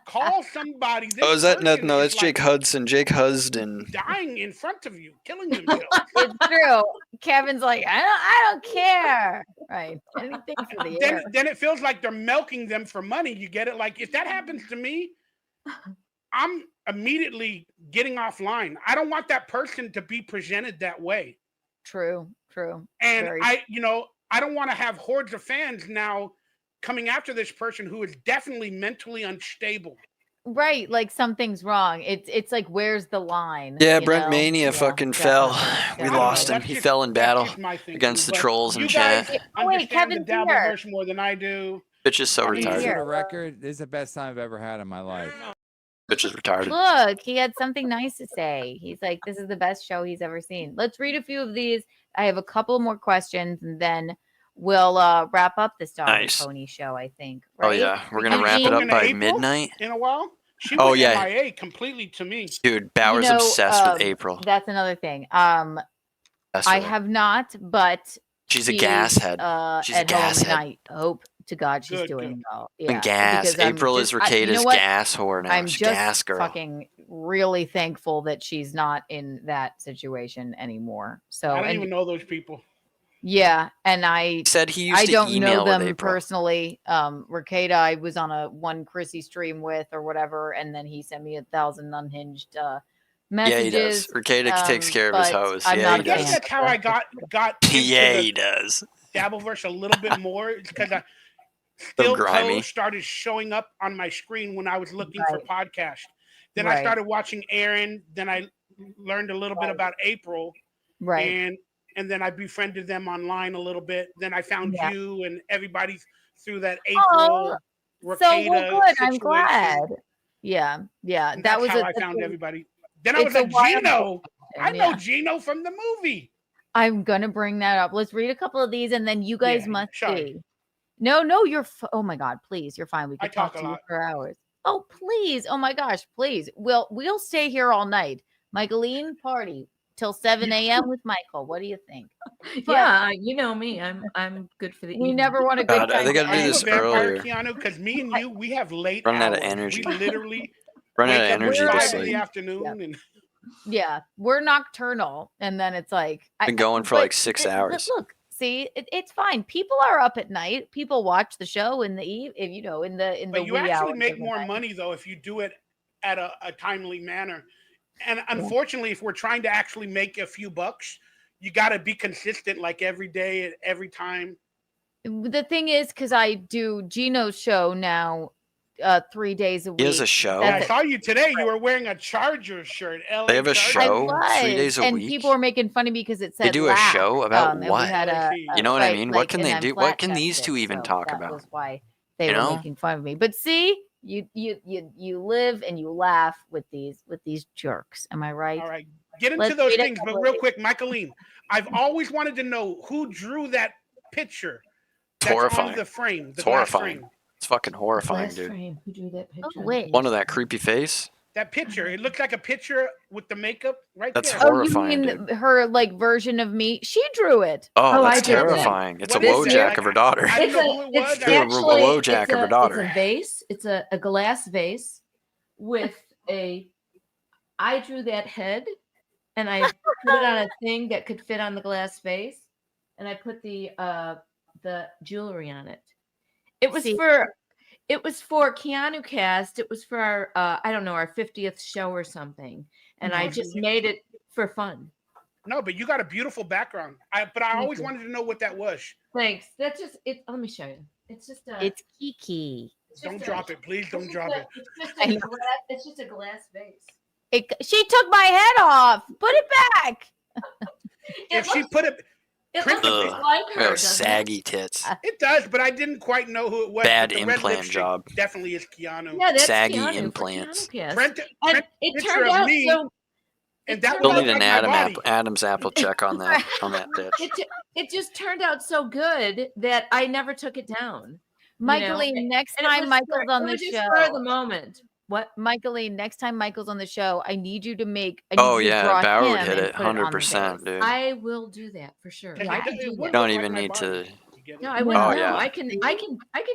Call somebody. This Oh, is that no? person No, is, that's Jake like, Hudson. Jake Husden. dying in front of you, killing themselves. It's true. Kevin's like, I don't care. Right. Anything for the air. Then it feels like they're milking them for money. You get it? Like, if that happens to me, I'm immediately getting offline. I don't want that person to be presented that way. True. And Very I don't want to have hordes of fans now coming after this person who is definitely mentally unstable. Right, like something's wrong. It's like, where's the line? Yeah, you Brent know? Mania Yeah, fucking definitely, fell. We definitely. lost him. That's He just- fell in battle that's just my thinking, against the but trolls in you chat. guys Oh, wait, understand the Kevin's here. Dabbleverse more than I do. Bitch is so Kevin's retarded. here. For the record, this is the best time I've ever had in my life. Bitch is retarded. Look, he had something nice to say. He's like, this is the best show he's ever seen. Let's read a few of these. I have a couple more questions, and then we'll wrap up this Dog Nice. and Pony show, I think. Oh Right? yeah, we're gonna And wrap it up Into by April midnight. In a while, she Oh, went yeah. MIA completely to me. Dude, Bauer's obsessed with April. That's another thing. Obsessed I with her. have not, but She's a gas head. She's a at gas home, and head. I hope to God she's Good, doing good. well. And Yeah, gas. because I'm April is just- you know Ricada's what? gas whore now. I'm She's just gas girl. fucking really thankful that she's not in that situation anymore. So I don't even know those people. yeah, and I He said he used I to don't email know with them April. personally. Ricada, I was on a one Chrissy stream with or whatever, and then he sent me 1,000 unhinged Yeah, messages. he does. Ricada takes care of his but hoes. I'm Yeah, not he a I does. guess fan that's how of I got into Yeah, the he does. Dabbleverse a little bit more. It's because I So still grimy. started showing up on my screen when I was looking for podcasts. Then I Right. started watching Aaron. Then I learned a little bit about April. Right. And then I befriended them online a little bit. Then I found Yeah. you and everybody through that Oh, April so well, Ricada good. I'm situation. glad. Yeah. And That that's was how a, I that's found a- everybody. Then I was it's a like, wild Gino. I know yeah. Gino from the movie. I'm gonna bring that up. Let's read a couple of these, and then you guys Yeah, must sorry. see. No, you're. Oh my God, please, you're fine. We I could talk talk a to you lot. for hours. Oh please, oh my gosh, please. We'll stay here all night. Michaeline, party till 7 a.m. with Michael. What do you think? Yeah, you know me. I'm good for the We evening. never want a God, good I time. think to I gotta do end. this Vampire earlier. Keanu, because me and you, we have late Running out of hours. energy. We literally Run out of Wake up energy at to 5 in the sleep. afternoon and Yeah, we're nocturnal, and then it's like Been going for like 6 but hours. look, see, it's fine. People are up at night. People watch the show in the eve, if you know, in the but you wee actually hours make of the more night. money though if you do it at a timely manner. And unfortunately, if we're trying to actually make a few bucks, you got to be consistent, like every day, every time. The thing is, because I do Gino's show now, 3 days a week. He has a show? Yeah, I saw you today. You were wearing a Chargers shirt. LA They have a Chargers. show 3 days a and week. people were making fun of me because it said They do a laugh, show about and we what? had You know what I right, mean? like, What can and they I'm do? What can flat these two chested, even so talk that about? was why they You were know? making fun of me. But see, you live and you laugh with these jerks. Am I right? All right, get into Let's those read a things, but couple real of quick, Michaeline, I've always wanted to know who drew that picture. It's That's horrifying. on the frame, the It's glass horrifying. frame. It's fucking horrifying, Glass dude. frame. Who drew that picture? Oh, wait. One of that creepy face. That picture, it looks like a picture with the makeup right That's there. horrifying, you mean dude. her like version of me? She drew it. Oh, I that's did that. terrifying. It's a What is that? Wojak of her daughter. I didn't know who it was. It's Drew a actually Wojak of her daughter. It's a vase. It's a glass vase with a. I drew that head, and I put it on a thing that could fit on the glass vase, and I put the jewelry on it. It was for Keanu Cast. It was for our I don't know, our 50th show or something, and I just made it for fun. No, but you got a beautiful background. But I always wanted to know what that was. Thanks. That's just it. Let me show you. It's just It's Kiki. Don't drop it, please. Don't drop it. It's just a glass vase. She took my head off. Put it back. If she put it, It print looks the like her. Oh, doesn't saggy tits. It does, but I didn't quite know who it was. Bad but the red implant lipstick job. Definitely is Keanu. Yeah, that's Saggy Keanu for implants. Keanu Cast. Print And it picture turned of out me, so. and that Still would need look an like my body. Adam's apple check on that bitch. It just turned out so good that I never took it down. Michaeline, next And it time was Michael's for- on it the was just show. for the moment. What? Michaeline, next time Michael's on the show, I need you to make. I need Oh you to yeah, draw Bauer would him hit and it put on the 100%, vase. dude. I will do that for sure. Yeah, I can do You that. don't even need to. No, I wouldn't. Oh, know. yeah. I can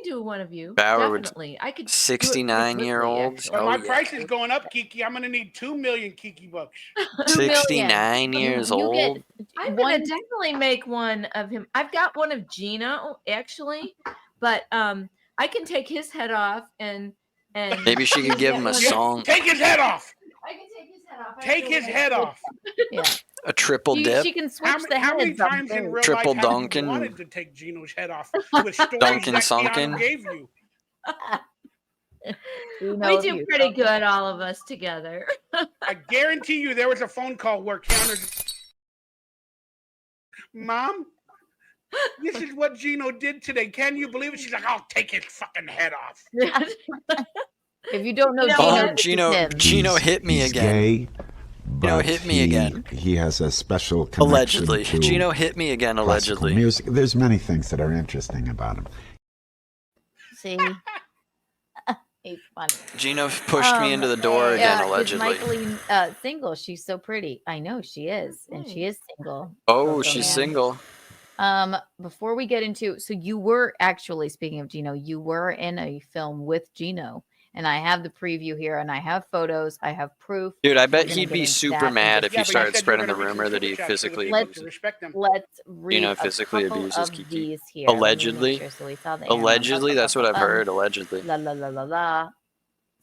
do one of you. Bauer would- Definitely. I could. 69-year-olds. But Oh my yeah. price is going up, Kiki. I'm gonna need 2 million Kiki bucks. 69 years old. I'm gonna definitely make one of him. I've got one of Gino actually, but I can take his head off and Maybe she could give him a song. Take his head off. I can take his head off. Take his head off. Yeah. A triple dip. She can switch How many the heads up times in too. real Triple life have Dunkin'. you wanted to take Gino's head off with stories Dunkin' that Sunkin'. Keanu gave you? We do pretty good, all of us together. I guarantee you there was a phone call where Keanu... Mom, this is what Gino did today. Can you believe it? She's like, I'll take his fucking head off. If you don't know Oh, Gino, Gino hit me He's again. Gay, Gino but hit me again. He has a special connection Allegedly. to Gino hit me again, classical allegedly. music. There's many things that are interesting about him. see, he's funny. Gino pushed me into the door again, Is allegedly. Michaeline single? She's so pretty. I know she is, and she is single. Oh, So, she's man. single. Before we get into, so you were actually, speaking of Gino, you were in a film with Gino, and I have the preview here, and I have photos, I have proof. Dude, I We're bet gonna he'd get be into super that. mad if Yeah, you but started said you were spreading the gonna read some rumor that he super chats for the physically people abuses. to respect them. Let's read Gino a physically couple abuses of Kiki. these here. Let me make Allegedly. sure so we saw the Allegedly, that's what I've heard. Allegedly. La la la la la.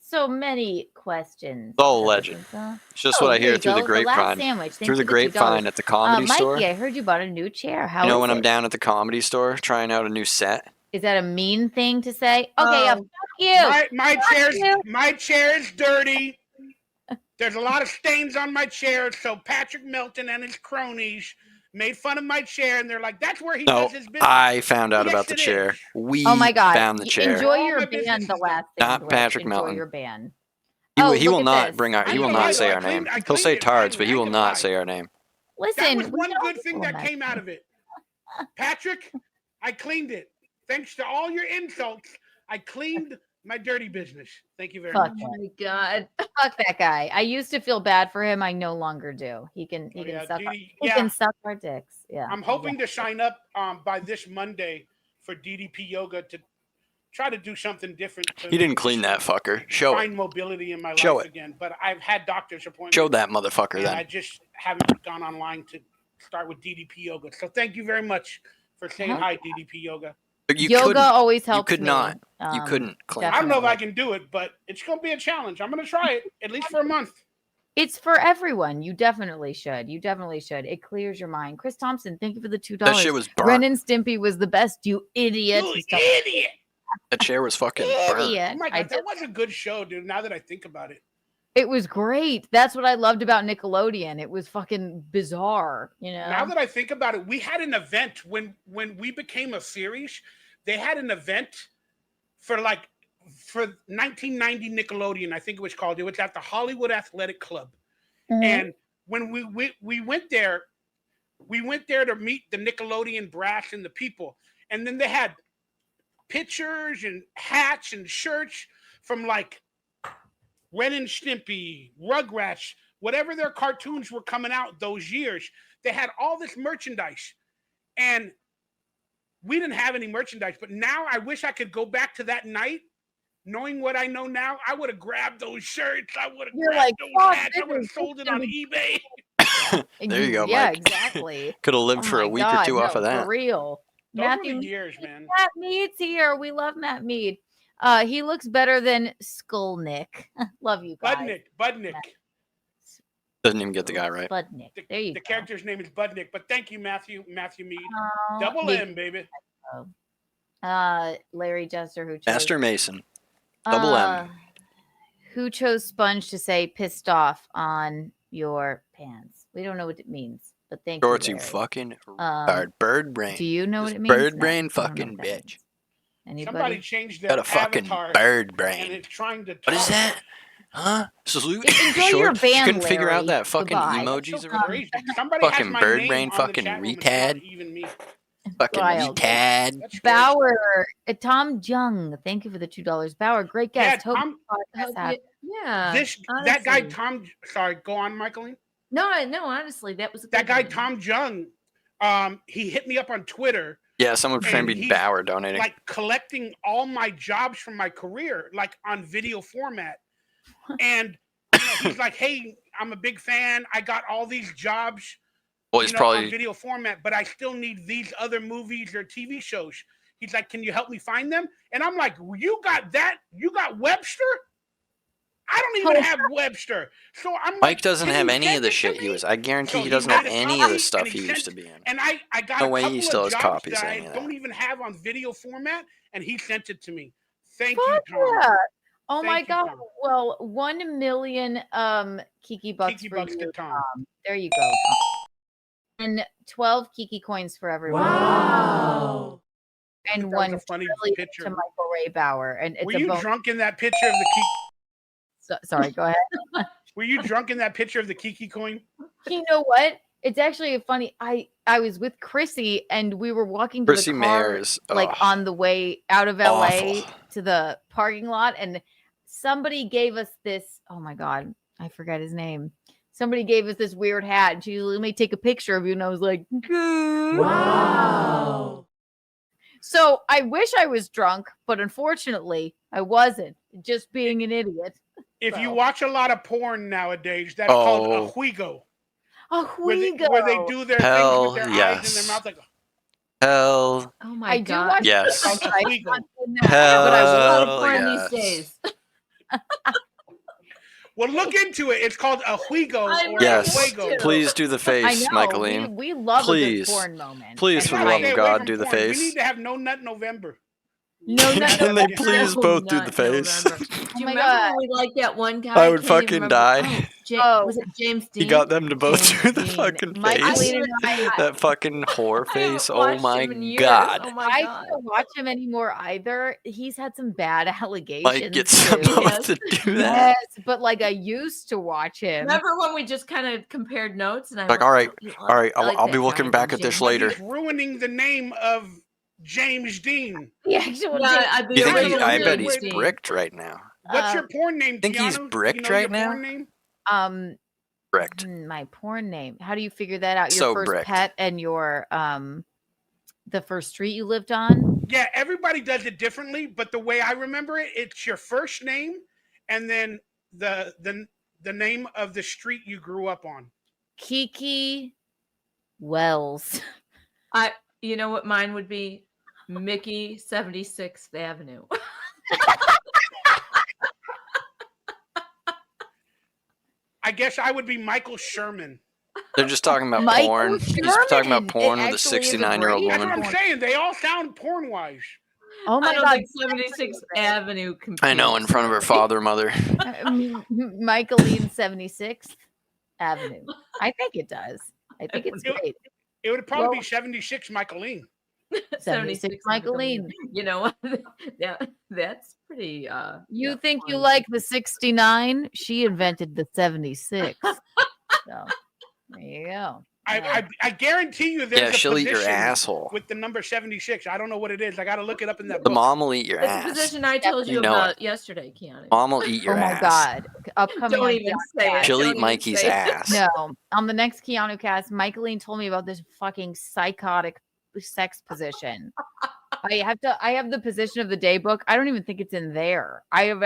So many questions. It's all alleged. It's just what I hear through the grapevine. Through the grapevine at the comedy store. Mikey, I heard you bought a new chair. How You know is when I'm it? down at the comedy store trying out a new set? Is that a mean thing to say? Okay, fuck you. My chair is dirty. There's a lot of stains on my chair, so Patrick Melton and his cronies made fun of my chair, and they're like, "That's where he No, does his business." I found out Yes, about the it chair. is. We Oh my god. found the chair. Enjoy All your my band, business the is last thing. Not Blake. Patrick Enjoy Melton. your band. He will, Oh, he will look at not this. bring our. He I will can not lie, say I our cleaned- name. I He'll cleaned say it Tards, but finally. he I will can not lie. say our name. Listen, That was one don't good thing do that came out of it. Patrick, I cleaned it. Thanks to all your insults, I cleaned my dirty business. Thank you very Fuck much. Oh my god. Fuck that guy. I used to feel bad for him. I no longer do. He can yeah, suck. Didi- He yeah. can suck our dicks. Yeah. I'm hoping to sign up by this Monday for DDP Yoga try to do something different. He didn't clean that fucker. Show find it. mobility in my Show life it. again. But I've had doctor's appointments. Show that motherfucker and then. I just haven't gone online to start with DDP yoga. So thank you very much for saying hi, DDP yoga. But you Yoga couldn't. always helps You could me. not. You couldn't clean. I don't know if I can do it, but it's going to be a challenge. I'm going to try it at least for a month. It's for everyone. You definitely should. You definitely should. It clears your mind. Chris Thompson, thank you for the $2. That shit was burnt. Ren and Stimpy was the best. You idiot. You idiot. That chair was fucking burnt. Idiot. Oh my God, that was a good show, dude. Now that I think about it. It was great. That's what I loved about Nickelodeon. It was fucking bizarre, you know. Now that I think about it, we had an event when we became a series. They had an event for 1990 Nickelodeon, I think it was called. It was at the Hollywood Athletic Club. Mm-hmm. And when we went there to meet the Nickelodeon brass and the people. And then they had pictures and hats and shirts from like Ren and Stimpy, Rugrats, whatever their cartoons were coming out those years. They had all this merchandise. And we didn't have any merchandise, but now I wish I could go back to that night. Knowing what I know now, I would have grabbed those shirts. I would have grabbed those hats. I would have sold it on eBay. There you go, Yeah, Mike. exactly. Could have lived Oh for a my week God, or two off of no, that. For real. Those were Matthew the years, man. Matt Mead's here. We love Matt Mead. He looks better than Skullnick. Love you guys. Budnick. Doesn't even get the guy right. Budnick. There you The go. character's name is Budnick, but thank you, Matthew Mead. Oh, Double Mead. M, baby. Larry Jester, who chose Master Mason. Double M. Who chose Sponge to say pissed off on your pants? We don't know what it means, but thank Shorts, you. you Larry. fucking retard. Bird brain. Do you know what This it means? Bird No, brain I don't know fucking what that bitch. Anybody? Somebody changed their Got a fucking avatar bird and brain. it's trying to What is talk. that? Huh? Salute? Enjoy your Short? She band, couldn't figure out Larry. that fucking Goodbye. emojis or That's so whatever. crazy. Somebody has Fucking my bird name brain, on the fucking chat room. It's not retard. even me. Fucking Wild. retard. That's Bauer, Tom Jung, thank you for the $2. Bauer, great Yeah, guest. Hope Tom, the podcast happens. Yeah. that guy honestly. Tom. Sorry, go on, Michaeline. No, honestly, that was a That good guy one. Tom Jung. He hit me up on Twitter. Yeah, someone trying to be he's, Bauer donating. Like collecting all my jobs from my career, like on video format. And he's like, "Hey, I'm a big fan. I got all these jobs, Well, he's on probably video format, but I still need these other movies or TV shows." He's like, "Can you help me find them?" And I'm like, "You got that? You got Webster? I don't even have Webster." So I'm like, Mike doesn't "Can have you any send of the it to shit me?" he was. I guarantee So he doesn't made have a any of copy the stuff and he sent used to it. be in. And I got No a way couple he still of has jobs copies that of I any of don't that. even have on video format, and he sent it to me. Thank Fuck you, Tom. yeah. Oh my Thank you, God. Tom. Well, 1 million Kiki bucks Kiki for bucks you, to Tom. There you go, Tom. And 12 Kiki coins for everyone. Wow. And That was one a funny trillion picture. to Michael Ray Bauer. And it's Were a you bonus. drunk in that picture of the Kiki? Sorry, go ahead. Were you drunk in that picture of the Kiki coin? You know what? It's actually funny. I was with Chrissy and we were walking to Chrissy the car, Mayers, like ugh. on the way out of LA Awful. to the parking lot, and somebody gave us this. Oh my God, I forgot his name. Somebody gave us this weird hat. And she let me take a picture of you, and I was like, Wow. So I wish I was drunk, but unfortunately, I wasn't. Just being an idiot. If So. you watch a lot of porn nowadays, that's Oh. called a huigo. A Where huigo. they do their Hell things with their eyes yes. and their mouth. Like, Hell. Oh my I do God. watch Yes. called a I huigo. watch in I have a lot of Hell porn yes. these days. Well, look into it. It's called a huigo I'm or Yes. a fuego. Please do the I face, know. Michaeline. We love Please. a good porn moment. Please, And for the We love gotta of stay away God, from do the porn. We face. need to have No Nut November. No, no, Can they no. please No, both do the not face? November. Do you my remember God. when we liked that one guy? I would can't even fucking remember- die. Was it James Dean? He got them to both James do the Dean. fucking Mike face. Lee and I That fucking whore I face. haven't Oh watched my him in years. God. Oh my I God. don't watch him anymore either. He's had some bad allegations. Mike gets them too. both to do that. Yes, but like I used to watch him. Remember when we just kind of compared notes? And I Like, went, all right, "Oh, all right, I like I'll that be looking guy, back James at this Dean." later. He's ruining the name of James Dean. The actual Yeah, You think original I bet James he's Dean. bricked right now. What's your porn name, Think he's Keanu? bricked you know right your now? Porn name? Bricked. My porn name. How do you figure that out? Your So first bricked. pet and your the first street you lived on? Yeah, everybody does it differently, but the way I remember it, it's your first name and then the name of the street you grew up on. Kiki Wells. You know what mine would be? Mickey 76th Avenue. I guess I would be Michael Sherman. They're just talking about Michael porn. He's Sherman. talking about It porn with a actually is a 69-year-old great That's woman. what I'm saying. They all sound porn-wise. Oh my I don't god, think 76th Avenue competes. I know, in front of her father, mother. Michaeline 76th Avenue. I think it does. I think it's great. It would probably be 76 Michaeline. 76 Michaeline. You know what? That's pretty. You think you like the 69? She invented the 76. So there you go. I guarantee you there's a she'll eat your position asshole. with the number 76. I don't know what it is. I got to look it up in that The book. mom will eat your It's ass. a position I told you know about it. yesterday, Keanu. Mom will eat your Oh my ass. god. Upcoming Don't on even Keanu say it. Cast. She'll Don't eat even Mikey's say it. ass. No, on the next Keanu cast, Michaeline told me about this fucking psychotic sex position. I have the position of the day book. I don't even think it's in there. I've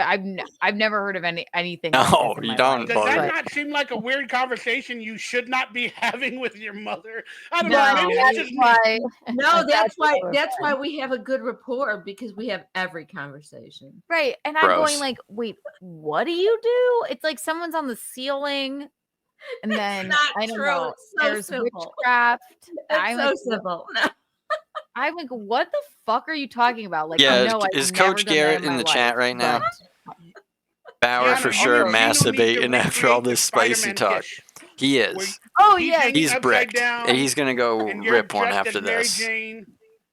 never heard of anything. No, like this in you my don't, life. Does that Bart. not seem like a weird conversation you should not be having with your mother? I don't No, know. Maybe that's it's just me. why. No, that's why. so That's fun. why we have a good rapport because we have every conversation. Right, and I'm Gross. going like, wait, what do you do? It's like someone's on the ceiling, and then not I don't true. know. It's so There's simple. witchcraft. It's so simple. I'm like, what the fuck are you talking about? Like, Yeah, no, is I've never Coach done that Garrett in in my the chat life, right now? but- Bauer Keanu, for you sure know, Gino needs to masturbating after all recreate the this spicy Spider-Man talk. kiss, He where is. Oh he's yeah, hanging He's upside bricked. down, He's gonna go and you're rip one dressed after as Mary this. Jane.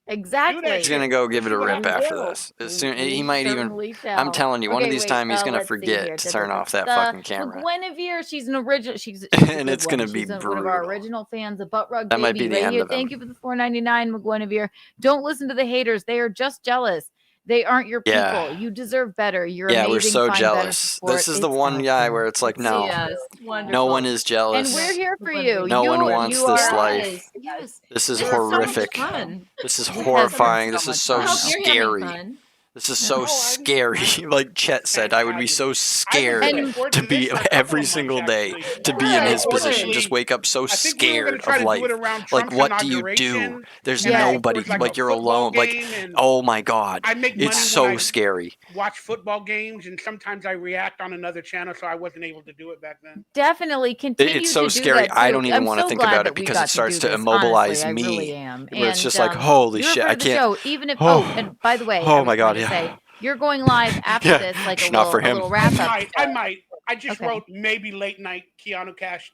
exactly. He's gonna go give it a See what rip happens. after this. As soon, he We might even. certainly shall. I'm telling you, one of Okay, these wait, times he's gonna let's see forget here. to turn off that fucking camera, Guinevere, she's an original. She's a and good it's gonna one. be She's one of our brutal. original fans. A butt rug That baby might be the right end here. of him. Thank you for the $4.99, Guinevere. Don't listen to the haters. They are just jealous. They aren't your people. Yeah. You deserve better. You're Yeah, amazing. we're so Find better jealous. support. This is the It's one guy awesome. where it's like, no, Yes, wonderful. no one is And jealous. we're here for you. No one You- wants you this are- life. Yes. This is This is so much horrific. fun. This is It has been horrifying. so This much is so fun. I hope you're having scary. fun. This is so scary. Like Chet said, I would be so I scared was looking forward to this be for a couple every of single months, day actually. to be in his Good. position. Just wake up so I think we were gonna scared try of to life. do it around Like, Trump's what do you do? inauguration, There's and there nobody. was like Like, a you're football alone. Like, game and oh my God. I make money It's when I so scary. watch football games, and sometimes I react on another channel, so I wasn't able to do it back then. Definitely continue It's so to do scary. that, I too. don't even I'm want to so think glad about that it we because got it starts do to this. immobilize Honestly, I me. really am. Where it's And, just like, holy you're a shit, friend I of the can't. show, even if and by the way, I Oh was my God, going to yeah. say you're going live after Yeah, this, like not for him. little wrap up. I might. I just Okay. wrote maybe late night Keanu Cash.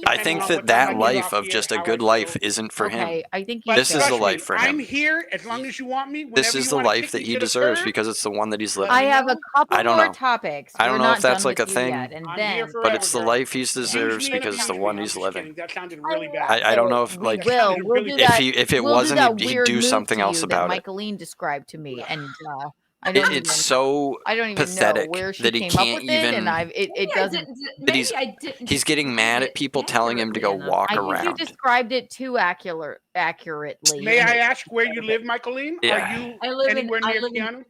I think that life of just a good life isn't for him. Okay, I think But This is the trust life me, for I'm him. here as long as you want me. This Whenever is you the wanna life kick that me he to the deserves curb, because it's the one that he's living. I have a couple I don't more know. topics. I don't We're know not if that's done like a with you thing, yet, and I'm then here forever, but it's the girl. life he Use deserves me and because it's the abuse one me. I'm he's just living. kidding. That sounded really bad. I don't know if we like will. We'll do that. if it we'll wasn't, do that he'd weird do move something to else you about that it. Michaeline described to me, and I don't even. It's so I don't even pathetic know where she that he came can't up with it, even. and it doesn't. That he's getting mad at people telling him to go walk I think you around. described it too accurately. May and I ask where you live, Michaeline? Yeah. Are you I live anywhere in. I near live Keanu?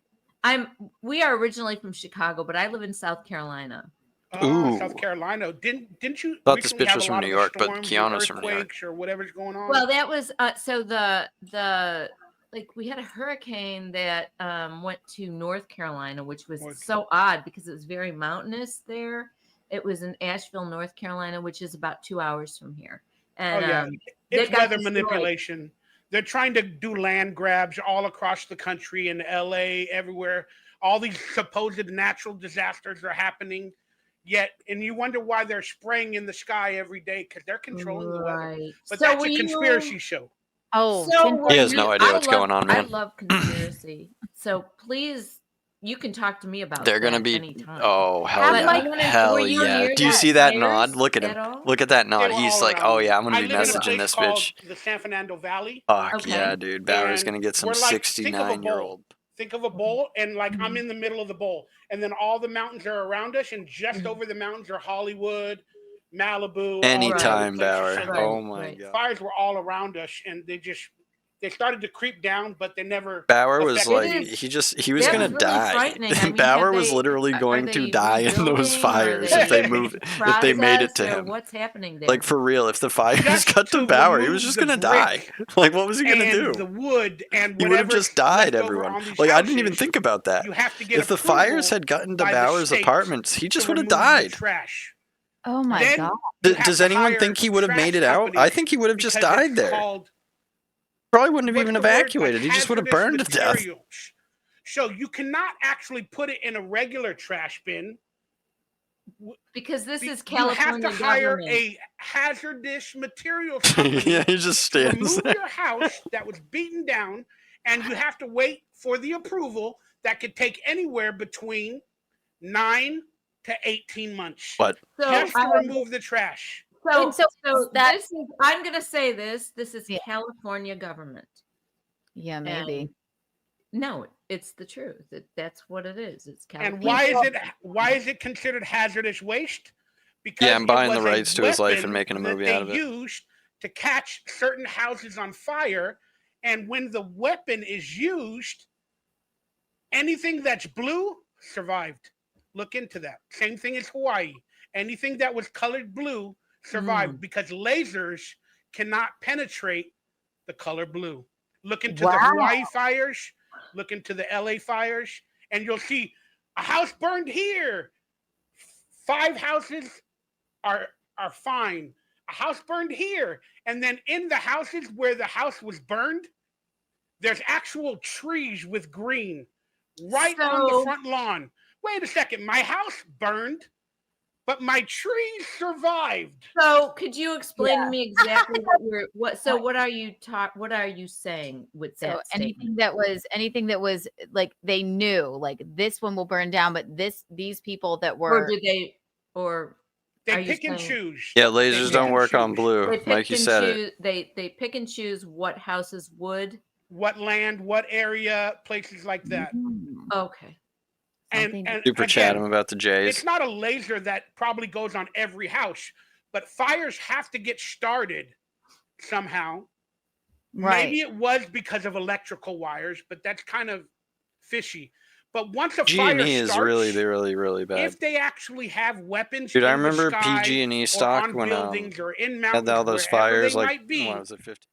We are originally from Chicago, but I live in South Carolina. Oh, South Ooh. Carolina. Didn't you Thought this recently bitch have was a from lot New of the York, but storms and Keanu's from New York. earthquakes or whatever's going on? Well, that was so the like we had a hurricane that went to North Carolina, which was so odd because it was very mountainous there. It was in Asheville, North Carolina, which is about 2 hours from here. And it's it got weather destroyed. manipulation. They're trying to do land grabs all across the country, in LA, everywhere. All these supposed natural disasters are happening. Yet, and you wonder why they're spraying in the sky every day because they're controlling the weather. But So that's were a you- conspiracy show. Oh, So He has no idea what's going on, man. I love conspiracy. So please, you can talk to me about. They're gonna that be. anytime. Oh hell But yeah! were Hell you yeah! near Do you that see that fires nod? Look at at him. all? Look at that They nod. were He's all like, around oh me. yeah, I'm gonna I be live in a messaging place this called bitch. the San Fernando Valley. Fuck Okay. yeah, dude. Bauer's And gonna get some we're like, think of a 69-year-old. Think of a bowl, and like I'm in the middle of the bowl, and then all the mountains are around us, and just over the mountains are Hollywood, Malibu. Anytime, all the other Bauer. places. Oh my god. Fires were all around us, and they just They started to creep down, but they never. Bauer was affected like, me. he was That gonna was really die. frightening. I mean, Bauer have was they- literally are going to they die in those rebuilding? Are fires they if they in move, if they made it to process, or him. what's happening there? Like for real, if the fires Just got to to Bauer, he remove was just the gonna die. brick Like, what was he gonna and do? the wood and He would have whatever just died, left over everyone. on these Like, I didn't even houses, think about that. you have to get If the fires approval had gotten to by the Bauer's state apartments, he just to would have remove the died. trash. Oh my Then god. you have Does to anyone hire think he would have made trash it out? I companies think he would have just because it's died there. called- Probably wouldn't have what's even the word? Like evacuated. He just would have hazardous burned to death. materials. So you cannot actually put it in a regular trash bin. Because this is You have California to hire government. a hazardous materials company Yeah, he just to stands remove there. your house that was beaten down, and you have to wait for the approval that could take anywhere between 9 to 18 months. What? So Just to I- remove the trash. So, And so that- this is, I'm going to say this is California government. Yeah, maybe. And no, it's the truth. That's what it is. It's California. And why is it considered hazardous waste? Because Yeah, I'm buying it the was a rights to his life and weapon making a that movie they out of it. used to catch certain houses on fire, and when the weapon is used, anything that's blue survived. Look into that. Same thing as Hawaii. Anything that was colored blue survived because lasers cannot penetrate the color blue. Look into the Hawaii fires, look into the LA fires, and you'll see a house burned here. 5 houses are fine. A house burned here. And then in the houses where the house was burned, there's actual trees with green right on the front lawn. Wait a second, my house burned, but my trees survived. So could you explain to me exactly what are you saying with that So statement? anything that was like they knew like this one will burn down, but these people that were Or did they or They are you pick and saying- choose. Yeah, lasers pick don't and work on choose. blue. They pick Mikey and said choose, it. They pick and choose what houses would. What land, what area, places like that. Okay. And Super chat again, him about the Jays. it's not a laser that probably goes on every house, but fires have to get started somehow. Right. Maybe it was because of electrical wires, but that's kind of fishy. But once a fire G&E is starts, really bad. if they actually have weapons, Dude, I in remember the sky PG&E or stock on when buildings or in had mountains, all those wherever fires they like might be, what was it, 50?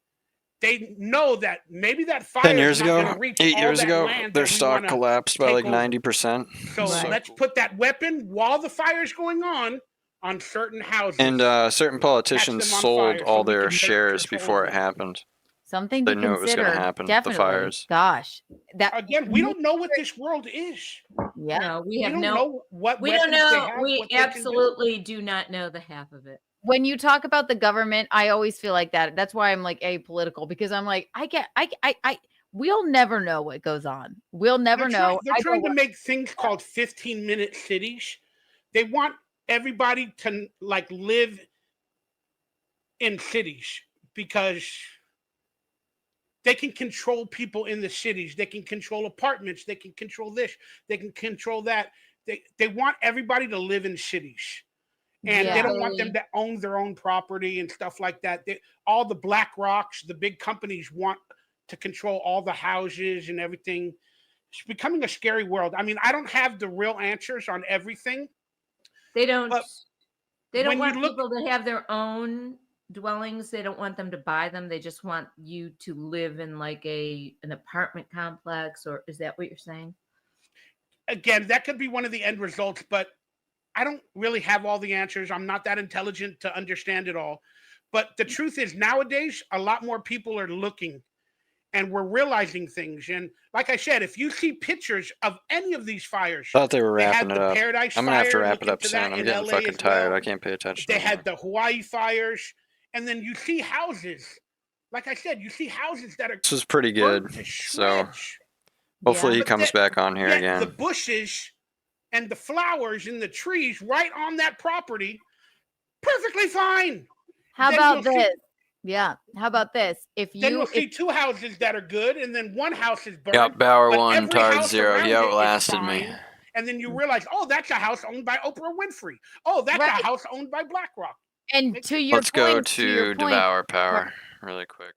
They know that maybe that fire 10 years is not ago, gonna reach 8 all years that ago, land their that we stock wanna collapsed by take like over. 90%. So let's put that weapon while the fire's going on certain houses. And certain politicians them on sold fire all so we their can take shares control before of it them. happened. something They to knew it was consider. going to happen. Definitely. The fires. Gosh. Again, we don't know what this world is. Yeah. No, we have don't no know what we don't weapons they know. have, We what they can do. absolutely do not know the half of it. When you talk about the government, I always feel like that. That's why I'm like apolitical, because I'm like, we'll never know what goes on. We'll never know. They're trying to make things called 15-minute cities. They want everybody to like live in cities because they can control people in the cities. They can control apartments. They can control this. They can control that. They want everybody to live in cities. And they don't want them to own their own property and stuff like that. All the Black Rocks, the big companies want to control all the houses and everything. It's becoming a scary world. I mean, I don't have the real answers on everything. They don't when want you look- people to have their own dwellings. They don't want them to buy them. They just want you to live in like an apartment complex, or is that what you're saying? Again, that could be one of the end results, but I don't really have all the answers. I'm not that intelligent to understand it all. But the truth is, nowadays, a lot more people are looking and we're realizing things. And like I said, if you see pictures of any of these fires, I thought they were wrapping had it the up. Paradise I'm going to have to Fire, wrap look it up into soon. that I'm in getting LA fucking as tired. well. I can't pay attention They anymore. had the Hawaii fires. And then you see houses. Like I said, you see houses that are This was pretty burnt good. to So shreds. hopefully he But comes back on here yet again. The bushes and the flowers and the trees right on that property, perfectly fine. How Then about you'll this? see- Yeah. How about this? If Then you you'll see 2 houses that are good, and then 1 house is burned. Yep, Bauer but 1, every Tard house 0. around He it is outlasted me. fine. And then you realize, oh, that's a house owned by Oprah Winfrey. Oh, that's a house owned by BlackRock. and to your Let's go point, to Devour Power really quick.